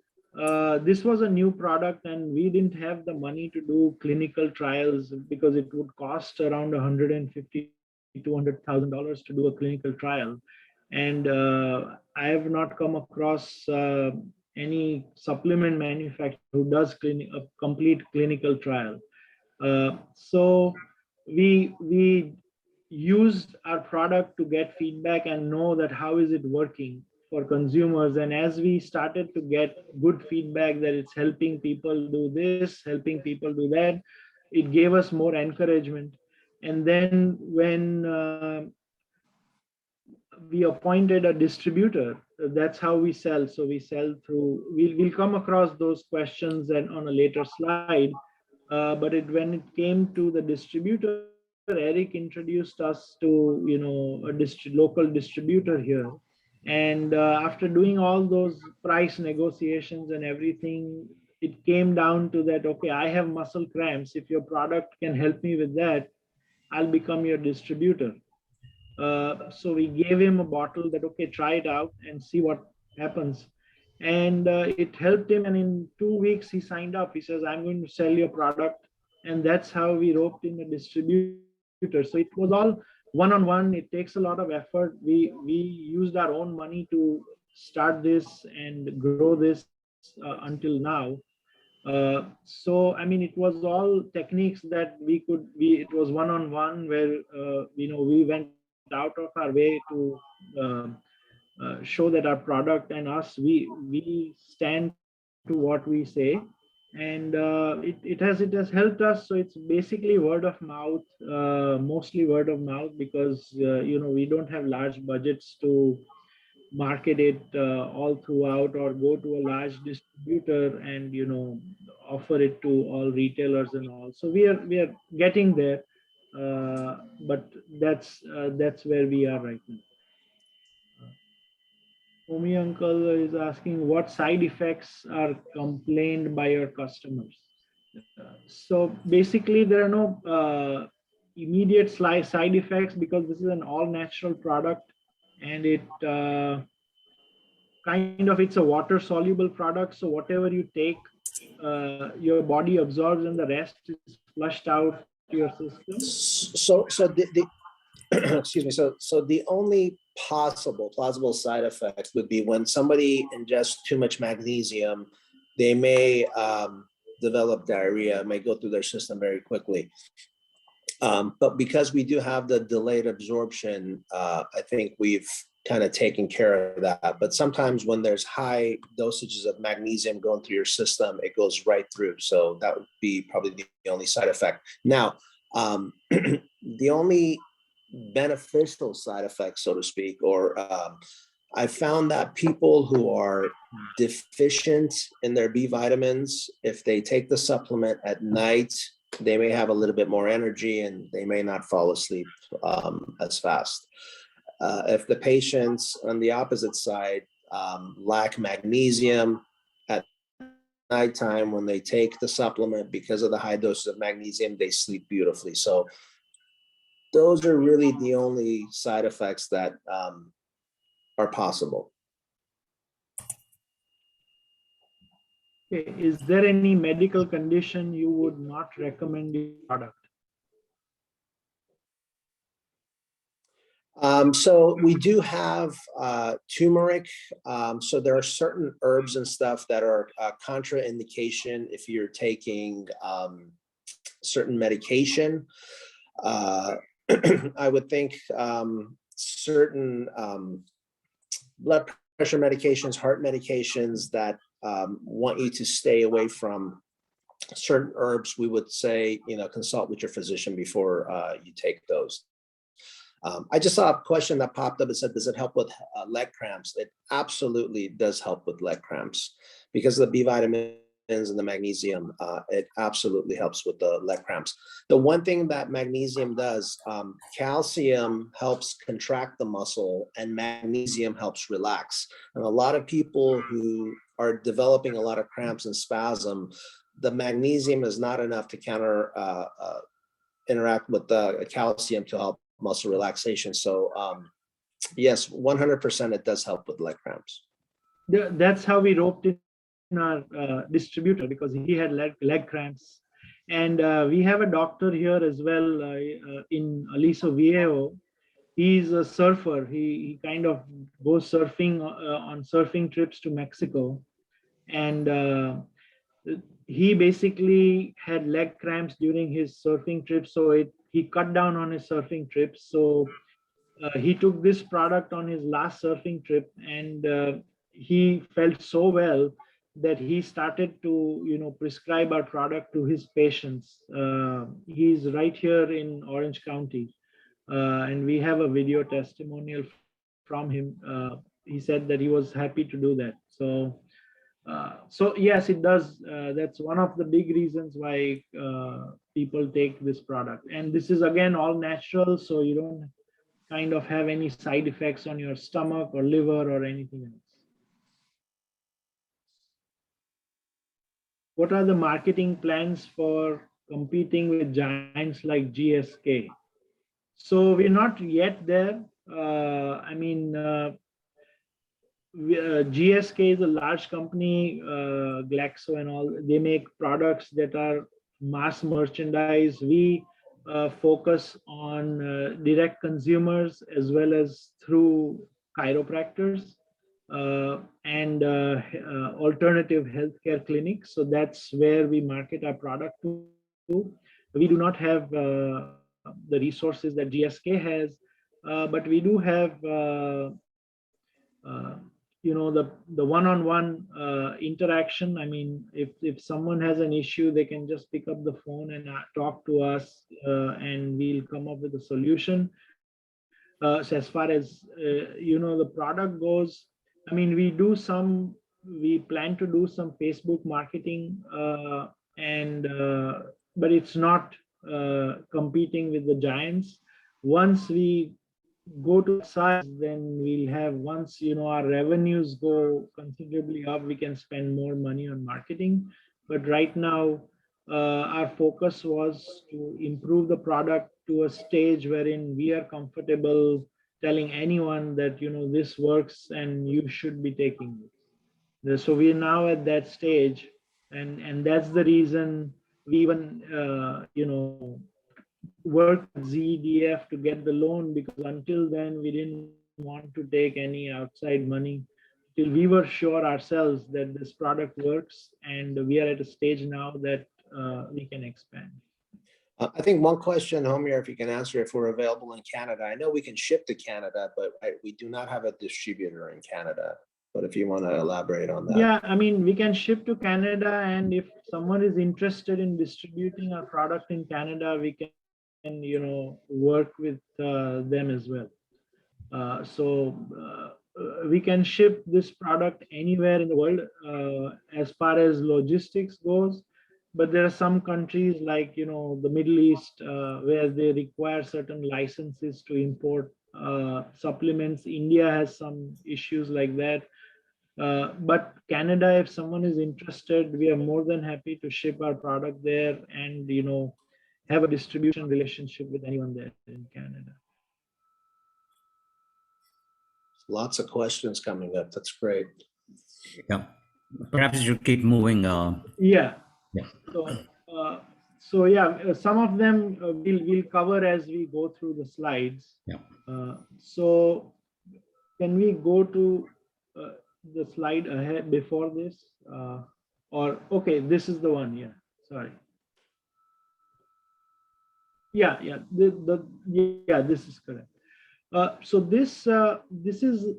this was a new product and we didn't have the money to do clinical trials, because it would cost around $150,000 to $200,000 to do a clinical trial. And I have not come across any supplement manufacturer who does a complete clinical trial. So we used our product to get feedback and know that how is it working for consumers. And as we started to get good feedback that it's helping people do this, helping people do that, it gave us more encouragement. And then when we appointed a distributor, that's how we sell. So we sell through, we'll come across those questions and on a later slide. But when it came to the distributor, Eric introduced us to a local distributor here. And after doing all those price negotiations and everything, it came down to that, okay, I have muscle cramps. If your product can help me with that, I'll become your distributor. So we gave him a bottle that, okay, try it out and see what happens. And it helped him. And in 2 weeks, he signed up. He says, I'm going to sell your product. And that's how we roped in a distributor. So it was all one-on-one. It takes a lot of effort. We used our own money to start this and grow this until now. So I mean, it was all techniques that it was one-on-one, where we went out of our way to show that our product and us, we stand to what we say. And it has helped us. So it's basically word of mouth, mostly word of mouth, because we don't have large budgets to market it all throughout, or go to a large distributor and offer it to all retailers and all. So we are getting there, but that's where we are right now. Omi uncle is asking, what side effects are complained by your customers? So basically, there are no immediate side effects, because this is an all natural product, and it it's a water soluble product. So whatever you take, your body absorbs, and the rest is flushed out to your system. So excuse me. So the only plausible side effect would be when somebody ingests too much magnesium, they may develop diarrhea, may go through their system very quickly. But because we do have the delayed absorption, I think we've kind of taken care of that. But sometimes when there's high dosages of magnesium going through your system, it goes right through. So that would be probably the only side effect. Now, the only beneficial side effect, so to speak, or I found that people who are deficient in their B vitamins, if they take the supplement at night, they may have a little bit more energy and they may not fall asleep as fast. If the patients on the opposite side lack magnesium at nighttime, when they take the supplement, because of the high doses of magnesium, they sleep beautifully. So those are really the only side effects that are possible. Okay. Is there any medical condition you would not recommend the product? So we do have turmeric. So there are certain herbs and stuff that are contraindication if you're taking certain medication. I would think certain blood pressure medications, heart medications that want you to stay away from certain herbs, we would say, consult with your physician before you take those. I just saw a question that popped up. It said, does it help with leg cramps? It absolutely does help with leg cramps because of the B vitamins and the magnesium. It absolutely helps with the leg cramps. The one thing that magnesium does, calcium helps contract the muscle and magnesium helps relax. And a lot of people who are developing a lot of cramps and spasm, the magnesium is not enough to interact with the calcium to help muscle relaxation. So yes, 100% it does help with leg cramps. That's how we roped in our distributor, because he had leg cramps. And we have a doctor here as well in Aliso Viejo. He's a surfer. He kind of goes surfing on surfing trips to Mexico. And he basically had leg cramps during his surfing trip. So he cut down on his surfing trips. So he took this product on his last surfing trip, and he felt so well that he started to prescribe our product to his patients. He's right here in Orange County, and we have a video testimonial from him. He said that he was happy to do that. So yes, it does. That's one of the big reasons why people take this product. And this is again all natural, so you don't kind of have any side effects on your stomach or liver or anything else. What are the marketing plans for competing with giants like GSK? So we're not yet there. GSK is a large company, Glaxo and all. They make products that are mass merchandise. We focus on direct consumers as well as through chiropractors and alternative healthcare clinics. So that's where we market our product to. We do not have the resources that GSK has, but we do have the one-on-one interaction. I mean, if someone has an issue, they can just pick up the phone and talk to us, and we'll come up with a solution. So as far as the product goes, I mean, we plan to do some Facebook marketing, but it's not competing with the giants. Once we go to size, then we'll have, once our revenues go considerably up, we can spend more money on marketing. But right now our focus was to improve the product to a stage wherein we are comfortable telling anyone that this works and you should be taking it. So we're now at that stage, and that's the reason we even work with ZDF to get the loan, because until then we didn't want to take any outside money till we were sure ourselves that this product works, and we are at a stage now that we can expand. I think one question, Homayar, if you can answer, if we're available in Canada. I know we can ship to Canada, but we do not have a distributor in Canada. But if you want to elaborate on that. Yeah, I mean, we can ship to Canada, and if someone is interested in distributing our product in Canada, we can, work with them as well. We can ship this product anywhere in the world as far as logistics goes. But there are some countries like, the Middle East, where they require certain licenses to import supplements. India has some issues like that. But Canada, if someone is interested, we are more than happy to ship our product there and, have a distribution relationship with anyone there in Canada. Lots of questions coming up. That's great. Yeah. Perhaps you should keep moving. Yeah. Yeah. So yeah, some of them we'll cover as we go through the slides. Yeah. So can we go to the slide ahead before this? Okay, this is the one. Yeah, sorry. Yeah, this is correct. So this is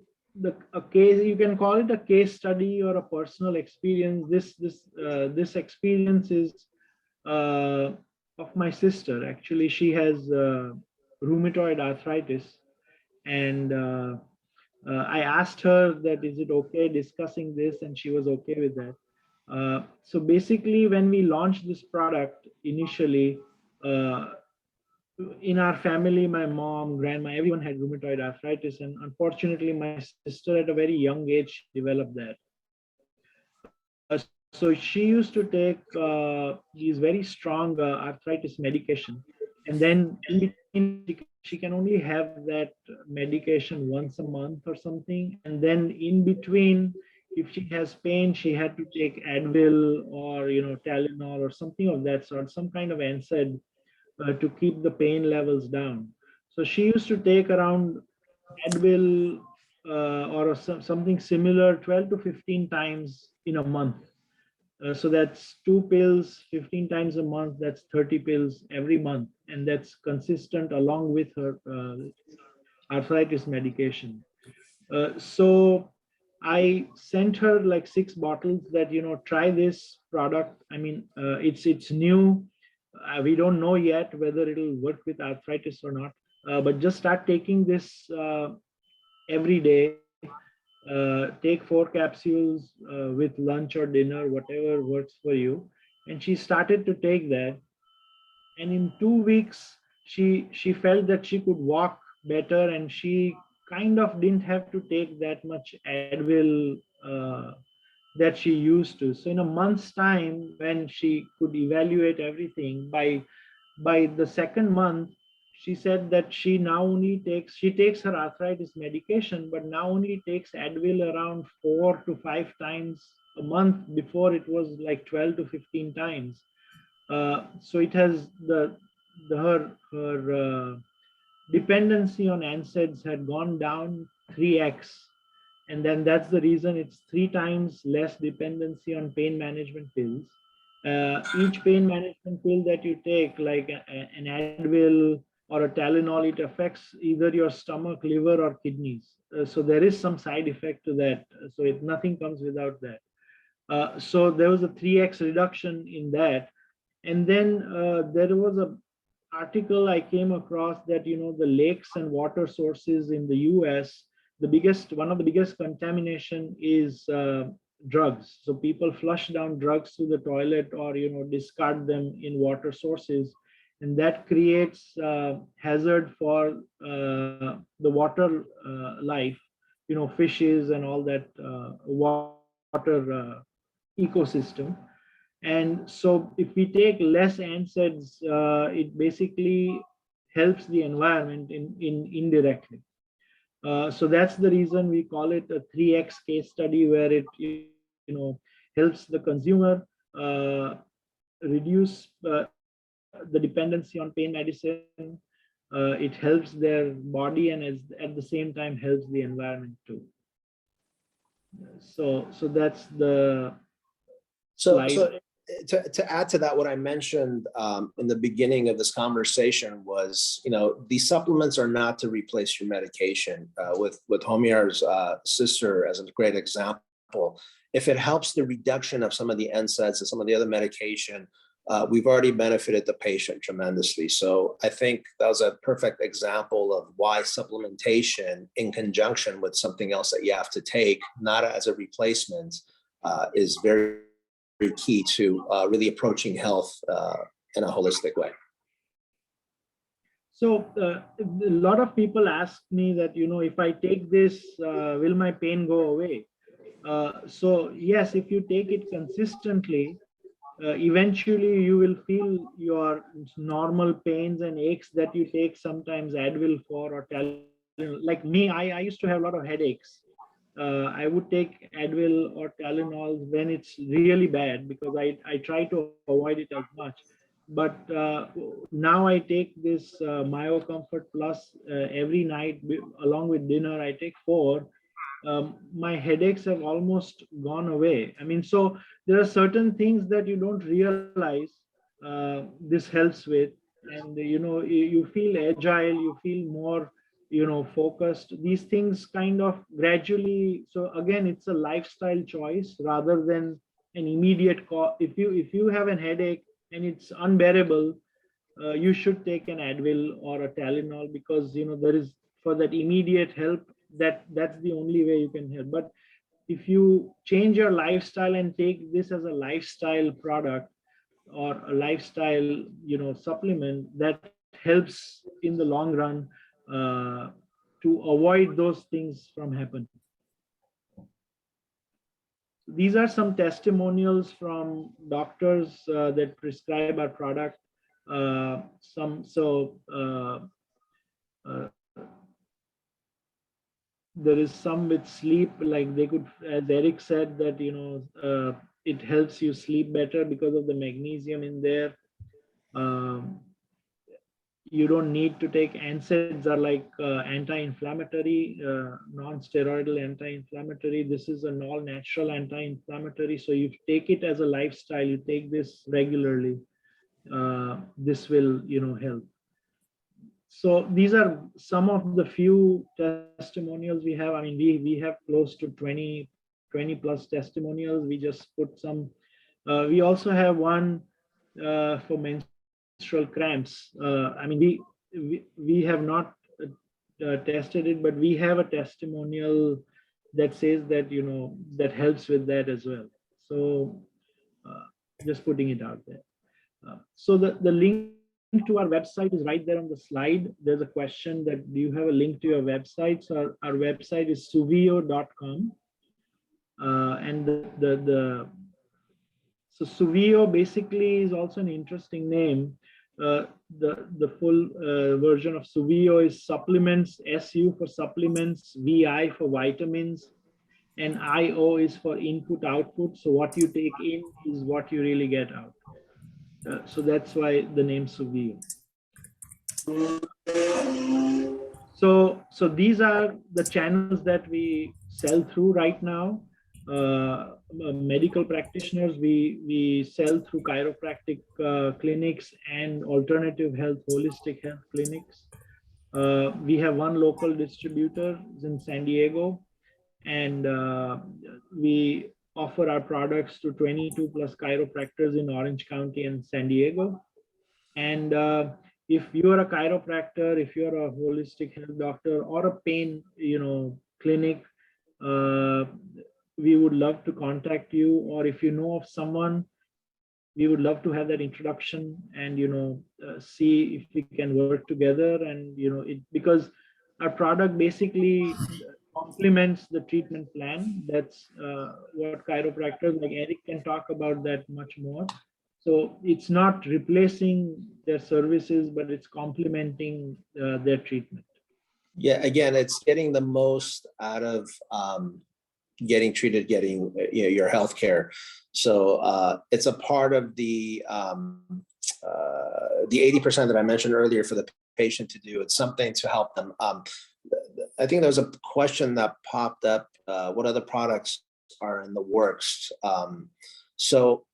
a case, you can call it a case study or a personal experience. This experience is of my sister. Actually, she has rheumatoid arthritis, and I asked her that is it okay discussing this, and she was okay with that. So basically, when we launched this product initially, in our family, my mom, grandma, everyone had rheumatoid arthritis, and unfortunately, my sister at a very young age developed that. So she used to take these very strong arthritis medication, and then in between, she can only have that medication once a month or something, and then in between, if she has pain, she had to take Advil or Tylenol or something of that sort, some kind of NSAID to keep the pain levels down. So she used to take around Advil or something similar 12 to 15 times in a month. So that's 2 pills 15 times a month. That's 30 pills every month. And that's consistent along with her arthritis medication. So I sent her like 6 bottles that, try this product. I mean, it's new. We don't know yet whether it'll work with arthritis or not, but just start taking this every day. Take 4 capsules with lunch or dinner, whatever works for you. And she started to take that. And in 2 weeks, she felt that she could walk better, and she kind of didn't have to take that much Advil that she used to. So in a month's time, when she could evaluate everything, by the second month, she said that she takes her arthritis medication, but now only takes Advil around 4 to 5 times a month. Before it was like 12 to 15 times. So it has her dependency on NSAIDs had gone down 3x. And then that's the reason it's 3 times less dependency on pain management pills. Each pain management pill that you take, like an Advil or a Tylenol, it affects either your stomach, liver, or kidneys. So there is some side effect to that. So nothing comes without that. So there was a 3x reduction in that. And then there was a article I came across that, the lakes and water sources in the US, one of the biggest contamination is drugs. So people flush down drugs through the toilet or, discard them in water sources. And that creates hazard for the water life, fishes and all that water ecosystem. And so if we take less NSAIDs, it basically helps the environment in indirectly. So that's the reason we call it a 3x case study, where it helps the consumer reduce the dependency on pain medicine. It helps their body, and at the same time helps the environment too. So that's the slide. So to add to that, what I mentioned in the beginning of this conversation was, these supplements are not to replace your medication. With Homayar's sister as a great example, if it helps the reduction of some of the NSAIDs and some of the other medication, we've already benefited the patient tremendously. So I think that was a perfect example of why supplementation in conjunction with something else that you have to take, not as a replacement, is very key to really approaching health in a holistic way. So a lot of people ask me that, if I take this, will my pain go away? So yes, if you take it consistently, eventually you will feel your normal pains and aches that you take sometimes Advil for, or Tylenol. Like me, I used to have a lot of headaches. I would take Advil or Tylenol when it's really bad, because I try to avoid it as much. But now I take this MyoComfort Plus every night along with dinner. I take 4. My headaches have almost gone away. I mean, so there are certain things that you don't realize this helps with, and you feel agile, you feel more focused. These things kind of gradually. So again, it's a lifestyle choice rather than an immediate cause. If you have a headache and it's unbearable, you should take an Advil or a Tylenol, because there is, for that immediate help, that's the only way you can help. But if you change your lifestyle and take this as a lifestyle product or a lifestyle supplement, that helps in the long run to avoid those things from happening. These are some testimonials from doctors that prescribe our product. There is some with sleep, like they could, as Eric said, that it helps you sleep better because of the magnesium in there. You don't need to take NSAIDs, are like anti-inflammatory, non-steroidal anti-inflammatory. This is an all-natural anti-inflammatory. So you take it as a lifestyle, you take this regularly, this will help. So these are some of the few testimonials we have. I mean, we have close to 20 plus testimonials. We just put some. We also have one for menstrual cramps. I mean, we have not tested it, but we have a testimonial that says that that helps with that as well. So just putting it out there. So the link to our website is right there on the slide. There's a question that, do you have a link to your website? So our website is suviio.com. And so Suviio basically is also an interesting name. The full version of Suviio is supplements, SU for supplements, VI for vitamins, and IO is for input output. So what you take in is what you really get out. So that's why the name Suviio. So these are the channels that we sell through right now. Medical practitioners, we sell through chiropractic clinics and alternative health, holistic health clinics. We have one local distributor in San Diego, and we offer our products to 22 plus chiropractors in Orange County and San Diego. And if you're a chiropractor, if you're a holistic health doctor or a pain clinic, we would love to contact you. Or if you know of someone, we would love to have that introduction and see if we can work together. And because our product basically complements the treatment plan. That's what chiropractors like Eric can talk about that much more. So it's not replacing their services, but it's complementing their treatment. Yeah, again, it's getting the most out of getting treated, getting your healthcare. So it's a part of the the 80% that I mentioned earlier for the patient to do. It's something to help them. I think there was a question that popped up. What other products are in the works? So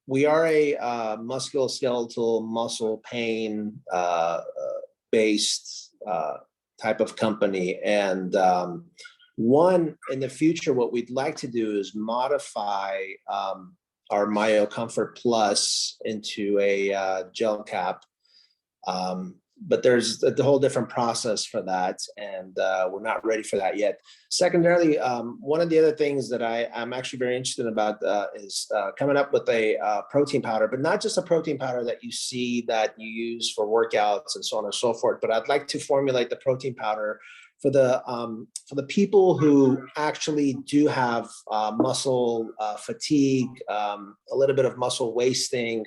we are a musculoskeletal muscle pain based type of company. And one, in the future, what we'd like to do is modify our MyoComfort Plus into a gel cap. But there's a whole different process for that, and we're not ready for that yet. Secondarily, one of the other things that I'm actually very interested about is coming up with a protein powder, but not just a protein powder that you see that you use for workouts and so on and so forth. But I'd like to formulate the protein powder for the people who actually do have muscle fatigue, a little bit of muscle wasting,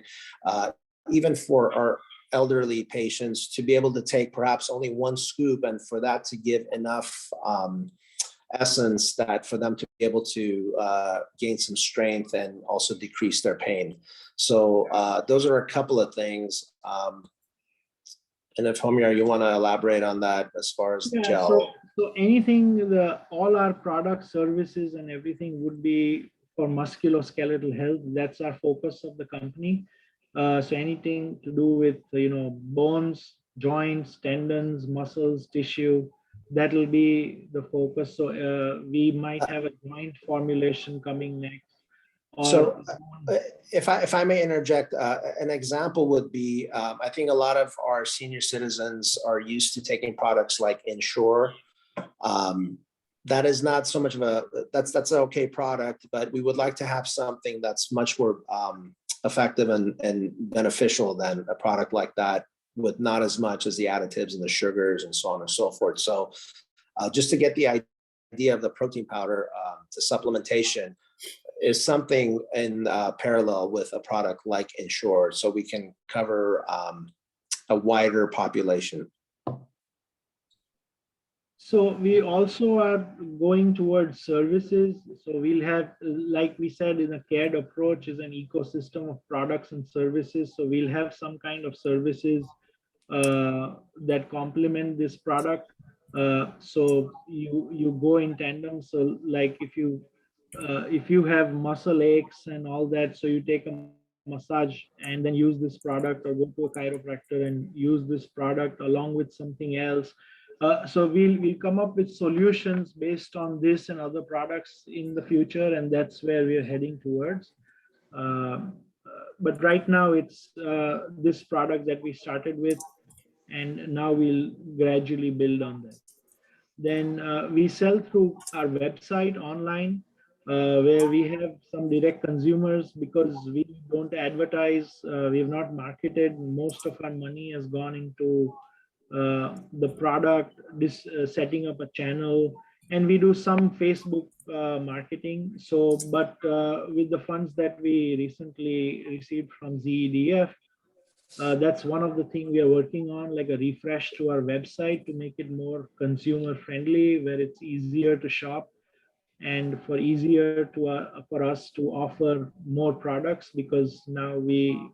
even for our elderly patients to be able to take perhaps only one scoop, and for that to give enough essence that for them to be able to gain some strength and also decrease their pain. So those are a couple of things. And if Homayar, you want to elaborate on that as far as the gel. So anything, all our products, services, and everything would be for musculoskeletal health. That's our focus of the company. So anything to do with, bones, joints, tendons, muscles, tissue, that will be the focus. So we might have a joint formulation coming next. So if I may interject, an example would be, I think a lot of our senior citizens are used to taking products like Ensure. That is not so much of that's an okay product, but we would like to have something that's much more effective and beneficial than a product like that, with not as much as the additives and the sugars and so on and so forth. So just to get the idea of the protein powder to supplementation is something in parallel with a product like Ensure, so we can cover a wider population. So we also are going towards services. So we'll have, like we said, in a cared approach is an ecosystem of products and services. So we'll have some kind of services that complement this product. So you go in tandem. So like if you have muscle aches and all that, so you take a massage and then use this product, or go to a chiropractor and use this product along with something else. So we'll come up with solutions based on this and other products in the future, and that's where we're heading towards. But right now it's this product that we started with, and now we'll gradually build on that. Then we sell through our website online, where we have some direct consumers, because we don't advertise, we have not marketed. Most of our money has gone into the product, setting up a channel, and we do some Facebook marketing. So, but with the funds that we recently received from ZEDF, that's one of the things we are working on, like a refresh to our website to make it more consumer friendly, where it's easier to shop and easier to for us to offer more products, because now we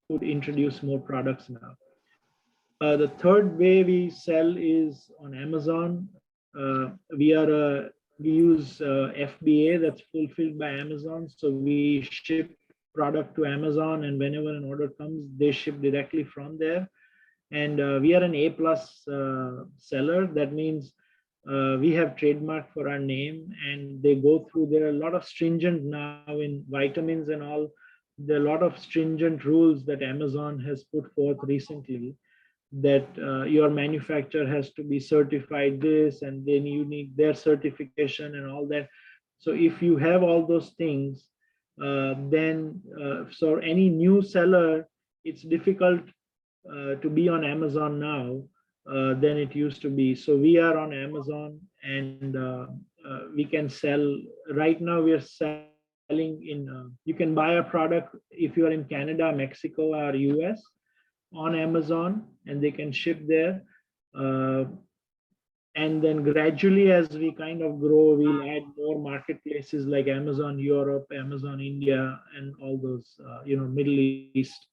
could introduce more products now. The third way we sell is on Amazon. We use FBA, that's fulfilled by Amazon. So we ship product to Amazon, and whenever an order comes, they ship directly from there. And we are an A+ seller. That means we have trademark for our name, and they go through. There are a lot of stringent now in vitamins and all. There are a lot of stringent rules that Amazon has put forth recently, that your manufacturer has to be certified this, and then you need their certification and all that. So if you have all those things, then so any new seller, it's difficult to be on Amazon now than it used to be. So we are on Amazon, and we can sell. Right now we are selling in, you can buy a product if you are in Canada, Mexico, or US on Amazon, and they can ship there. And then gradually, as we kind of grow, we'll add more marketplaces like Amazon Europe, Amazon India, and all those, Middle East,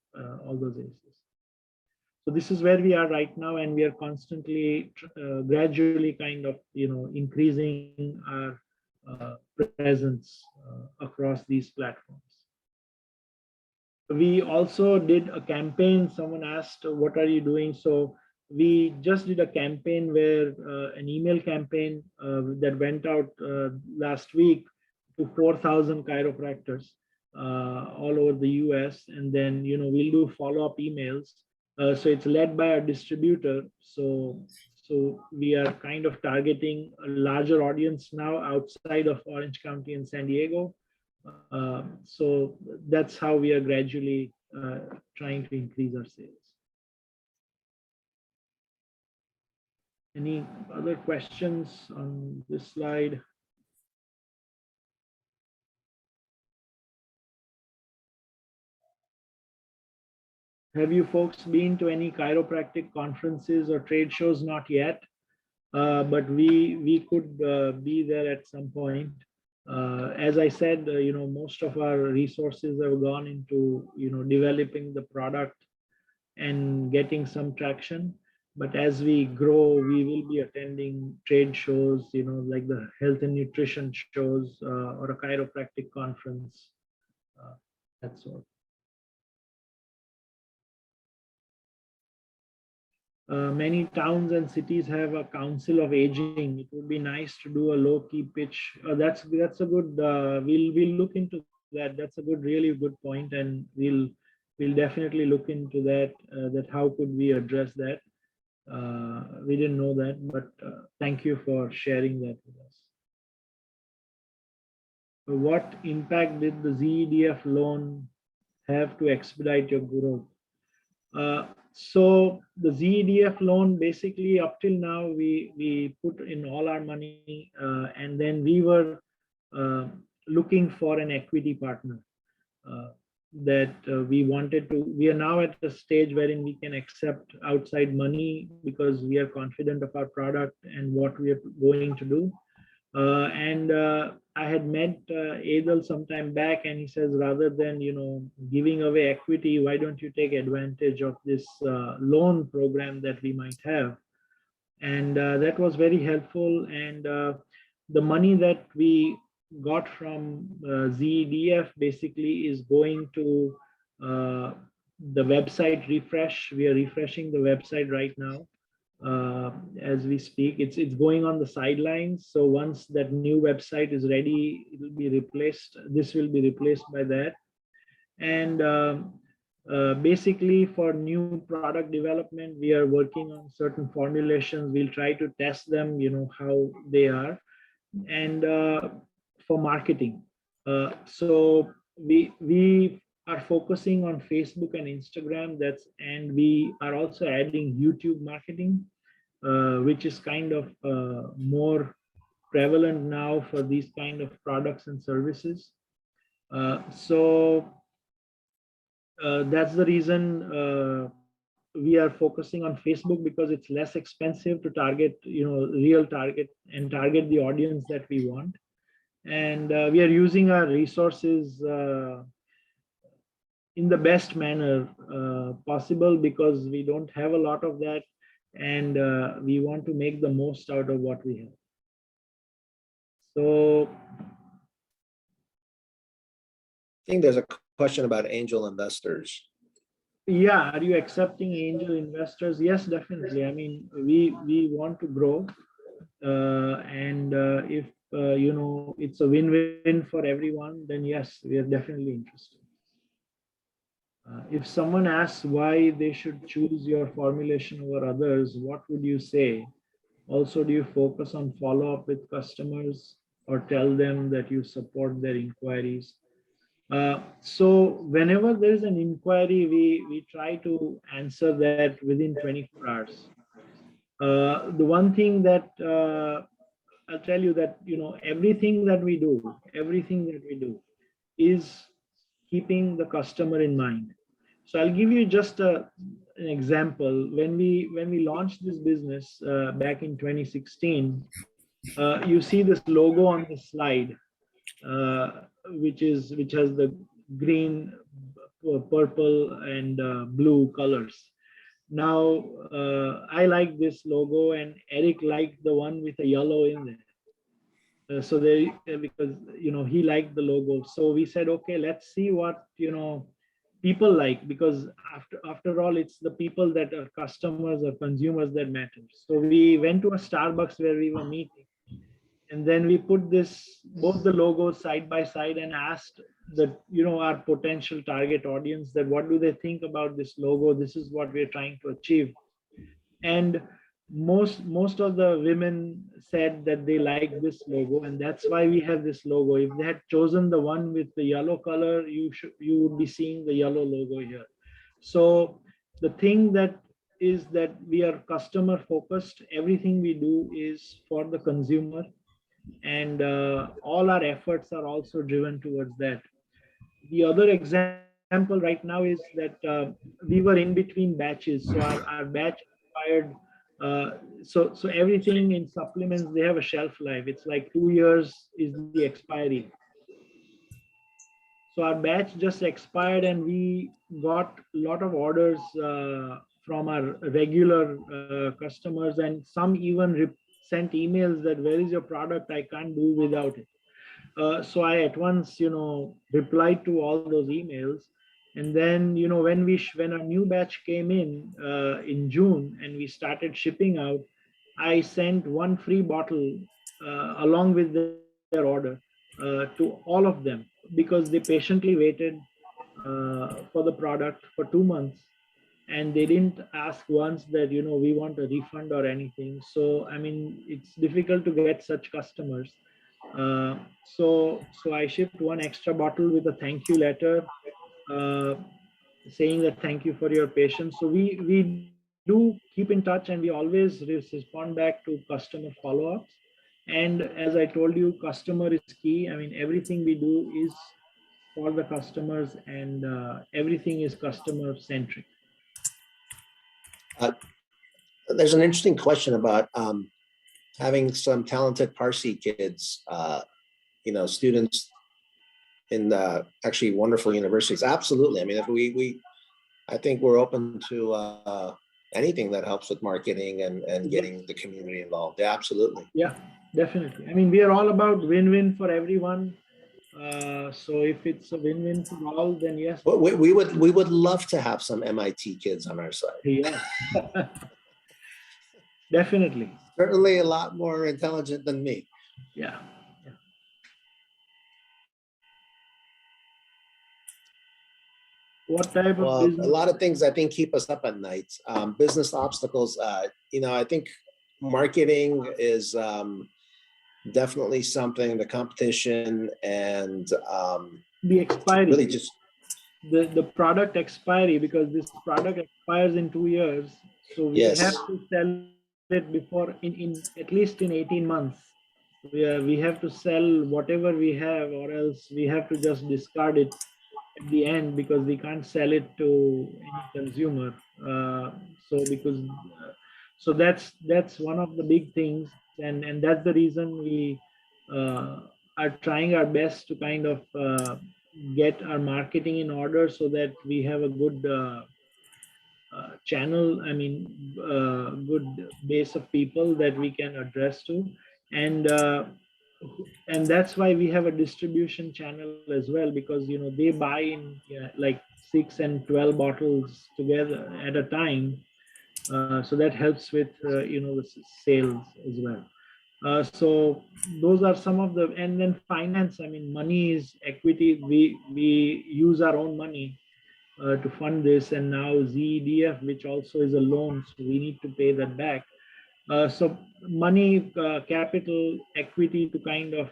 all those places. So this is where we are right now, and we are constantly, gradually kind of, increasing our presence across these platforms. We also did a campaign. Someone asked, what are you doing? So we just did a campaign where an email campaign that went out last week to 4,000 chiropractors all over the US. And then, we'll do follow-up emails. So it's led by a distributor. So we are kind of targeting a larger audience now outside of Orange County and San Diego. So that's how we are gradually trying to increase our sales. Any other questions on this slide? Have you folks been to any chiropractic conferences or trade shows? Not yet, but we could be there at some point. As I said, most of our resources have gone into, developing the product and getting some traction. But as we grow, we will be attending trade shows, like the health and nutrition shows or a chiropractic conference, that sort. Many towns and cities have a council of aging. It would be nice to do a low-key pitch. That's a good. We'll look into that. That's a really good point, and we'll definitely look into that. That how could we address that? We didn't know that, but thank you for sharing that with us. What impact did the Zedf loan have to expedite your growth? So the Zedf loan, basically up till now, we put in all our money, and then we were looking for an equity partner that we wanted to. We are now at a stage wherein we can accept outside money because we are confident of our product and what we are going to do. And I had met Edul sometime back, and he says, rather than giving away equity, why don't you take advantage of this loan program that we might have? And that was very helpful. And the money that we got from Zedf basically is going to the website refresh. We are refreshing the website right now. As we speak, it's going on the sidelines. So once that new website is ready, it will be replaced. This will be replaced by that. And basically for new product development, we are working on certain formulations. We'll try to test them, how they are. And for marketing, so we are focusing on Facebook and Instagram. And we are also adding YouTube marketing, which is kind of more prevalent now for these kind of products and services. So that's the reason we are focusing on Facebook, because it's less expensive to target, real target and target the audience that we want. And we are using our resources in the best manner possible, because we don't have a lot of that, and we want to make the most out of what we have. So I think there's a question about angel investors. Yeah, are you accepting angel investors? Yes, definitely. I mean, we want to grow, and if it's a win-win for everyone, then yes, we are definitely interested. If someone asks why they should choose your formulation over others, what would you say? Also, do you focus on follow-up with customers or tell them that you support their inquiries? So whenever there is an inquiry, we try to answer that within 24 hours. The one thing that I'll tell you that, everything that we do is keeping the customer in mind. So I'll give you just an example. When we launched this business back in 2016, you see this logo on the slide, which has the green, purple, and blue colors. Now, I like this logo, and Eric liked the one with the yellow in there. So they, because he liked the logo, so we said, okay, let's see what people like, because after all, it's the people that are customers or consumers that matter. So we went to a Starbucks where we were meeting, and then we put both the logos side by side and asked our potential target audience that what do they think about this logo. This is what we're trying to achieve. And most of the women said that they like this logo, and that's why we have this logo. If they had chosen the one with the yellow color, you would be seeing the yellow logo here. So the thing that is that we are customer focused. Everything we do is for the consumer, and all our efforts are also driven towards that. The other example right now is that we were in between batches, so our batch expired. So everything in supplements, they have a shelf life. It's like 2 years is the expiry. So our batch just expired, and we got a lot of orders from our regular customers, and some even sent emails that where is your product? I can't do without it. So I at once, replied to all those emails. And then, when a new batch came in June, and we started shipping out, I sent one free bottle along with their order to all of them, because they patiently waited for the product for 2 months, and they didn't ask once that we want a refund or anything. So I mean, it's difficult to get such customers. So I shipped one extra bottle with a thank you letter, uh, saying that thank you for your patience. So we do keep in touch, and we always respond back to customer follow-ups. And as I told you, customer is key. I mean, everything we do is for the customers, and everything is customer centric. There's an interesting question about having some talented Parsi kids, students in actually wonderful universities. Absolutely. I mean, if I think we're open to anything that helps with marketing and getting the community involved. Yeah, absolutely. Yeah, definitely. I mean, we are all about win-win for everyone. So if it's a win-win for all, then yes. Well, we would love to have some MIT kids on our side. Yeah. Definitely. Certainly a lot more intelligent than me. Yeah. What type of business? A lot of things I think keep us up at night. Business obstacles. I think marketing is definitely something. The competition and the expiry. Really just the product expiry, because this product expires in 2 years. So we have to sell it before in at least in 18 months. We have to sell whatever we have, or else we have to just discard it at the end, because we can't sell it to any consumer. So that's one of the big things, and that's the reason we are trying our best to kind of get our marketing in order, so that we have a good channel. I mean, good base of people that we can address to, and that's why we have a distribution channel as well, because they buy in like 6 and 12 bottles together at a time, so that helps with the sales as well. So those are some of the, and then finance. I mean, money is equity. We use our own money to fund this, and now Zedf, which also is a loan, so we need to pay that back. So money, capital, equity to kind of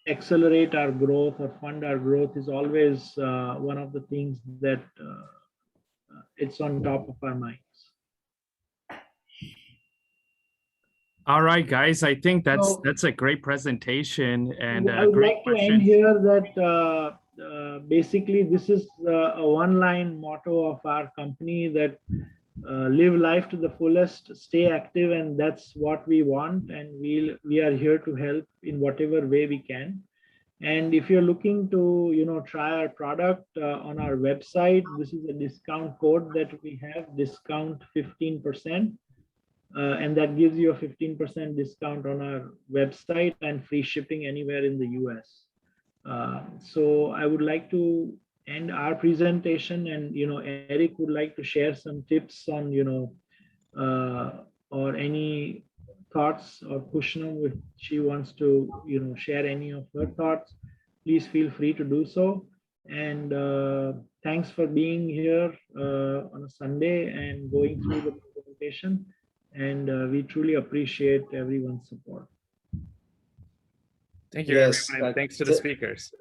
accelerate our growth or fund our growth is always one of the things that it's on top of our minds. All right, guys, I think that's a great presentation and I would great like to end here that basically this is a one-line motto of our company, that live life to the fullest, stay active, and that's what we want. And we are here to help in whatever way we can. And if you're looking to, try our product on our website, this is a discount code that we have, discount 15%. And that gives you a 15% discount on our website and free shipping anywhere in the US. So I would like to end our presentation, and Eric would like to share some tips on or any thoughts, or Khushnam, if she wants to share any of her thoughts, please feel free to do so. And thanks for being here on a Sunday and going through the presentation. And we truly appreciate everyone's support. Thank you, Yes, everyone. Thanks to the speakers.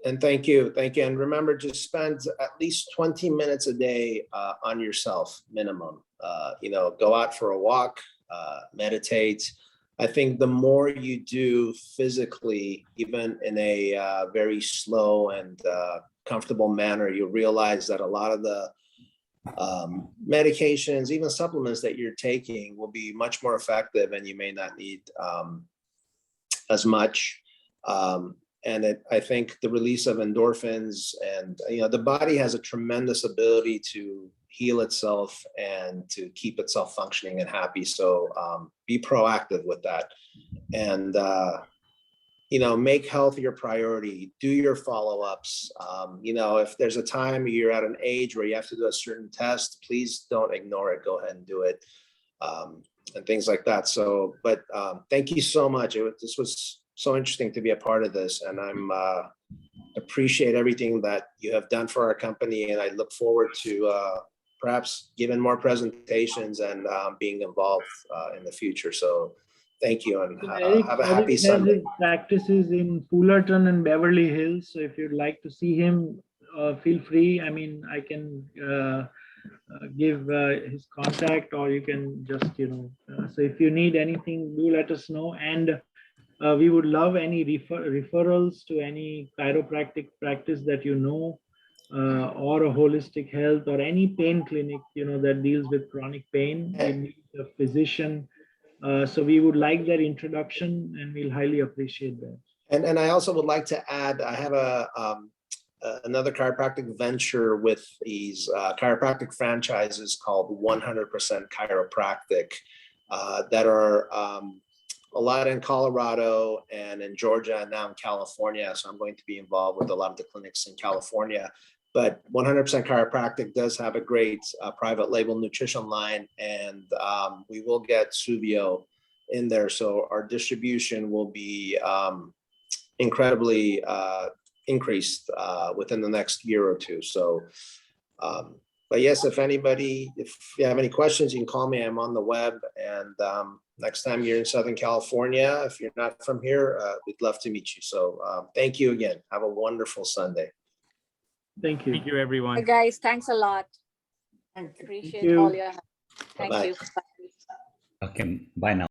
And thank you. And remember, just spend at least 20 minutes a day on yourself, minimum. Go out for a walk, meditate. I think the more you do physically, even in a very slow and comfortable manner, you'll realize that a lot of the medications, even supplements that you're taking, will be much more effective, and you may not need as much. I think the release of endorphins, and the body has a tremendous ability to heal itself and to keep itself functioning and happy. So be proactive with that, and make health your priority. Do your follow-ups. If there's a time you're at an age where you have to do a certain test, please don't ignore it. Go ahead and do it, and things like that. So, but thank you so much. This was so interesting to be a part of this, and I'm appreciate everything that you have done for our company, and I look forward to perhaps giving more presentations and being involved in the future. So thank you, and have a happy Sunday. His practices in Fullerton and Beverly Hills, so if you'd like to see him, feel free. I mean, I can give his contact, or you can just so if you need anything, do let us know. And we would love any referrals to any chiropractic practice that or a holistic health, or any pain clinic that deals with chronic pain. We need a physician, so we would like that introduction, and we'll highly appreciate that. And I also would like to add, I have another chiropractic venture with these chiropractic franchises called 100% Chiropractic that are a lot in Colorado and in Georgia, and now in California. So I'm going to be involved with a lot of the clinics in California. But 100% Chiropractic does have a great private label nutrition line, and we will get Suviio in there. So our distribution will be incredibly increased within the next year or two. So, but yes, if you have any questions, you can call me. I'm on the web, and next time you're in Southern California, if you're not from here, we'd love to meet you. So thank you again. Have a wonderful Sunday. Thank you. Thank you, everyone. Hey guys, thanks a lot. Appreciate all your help. Thank Bye-bye. you. Bye. Okay, bye now.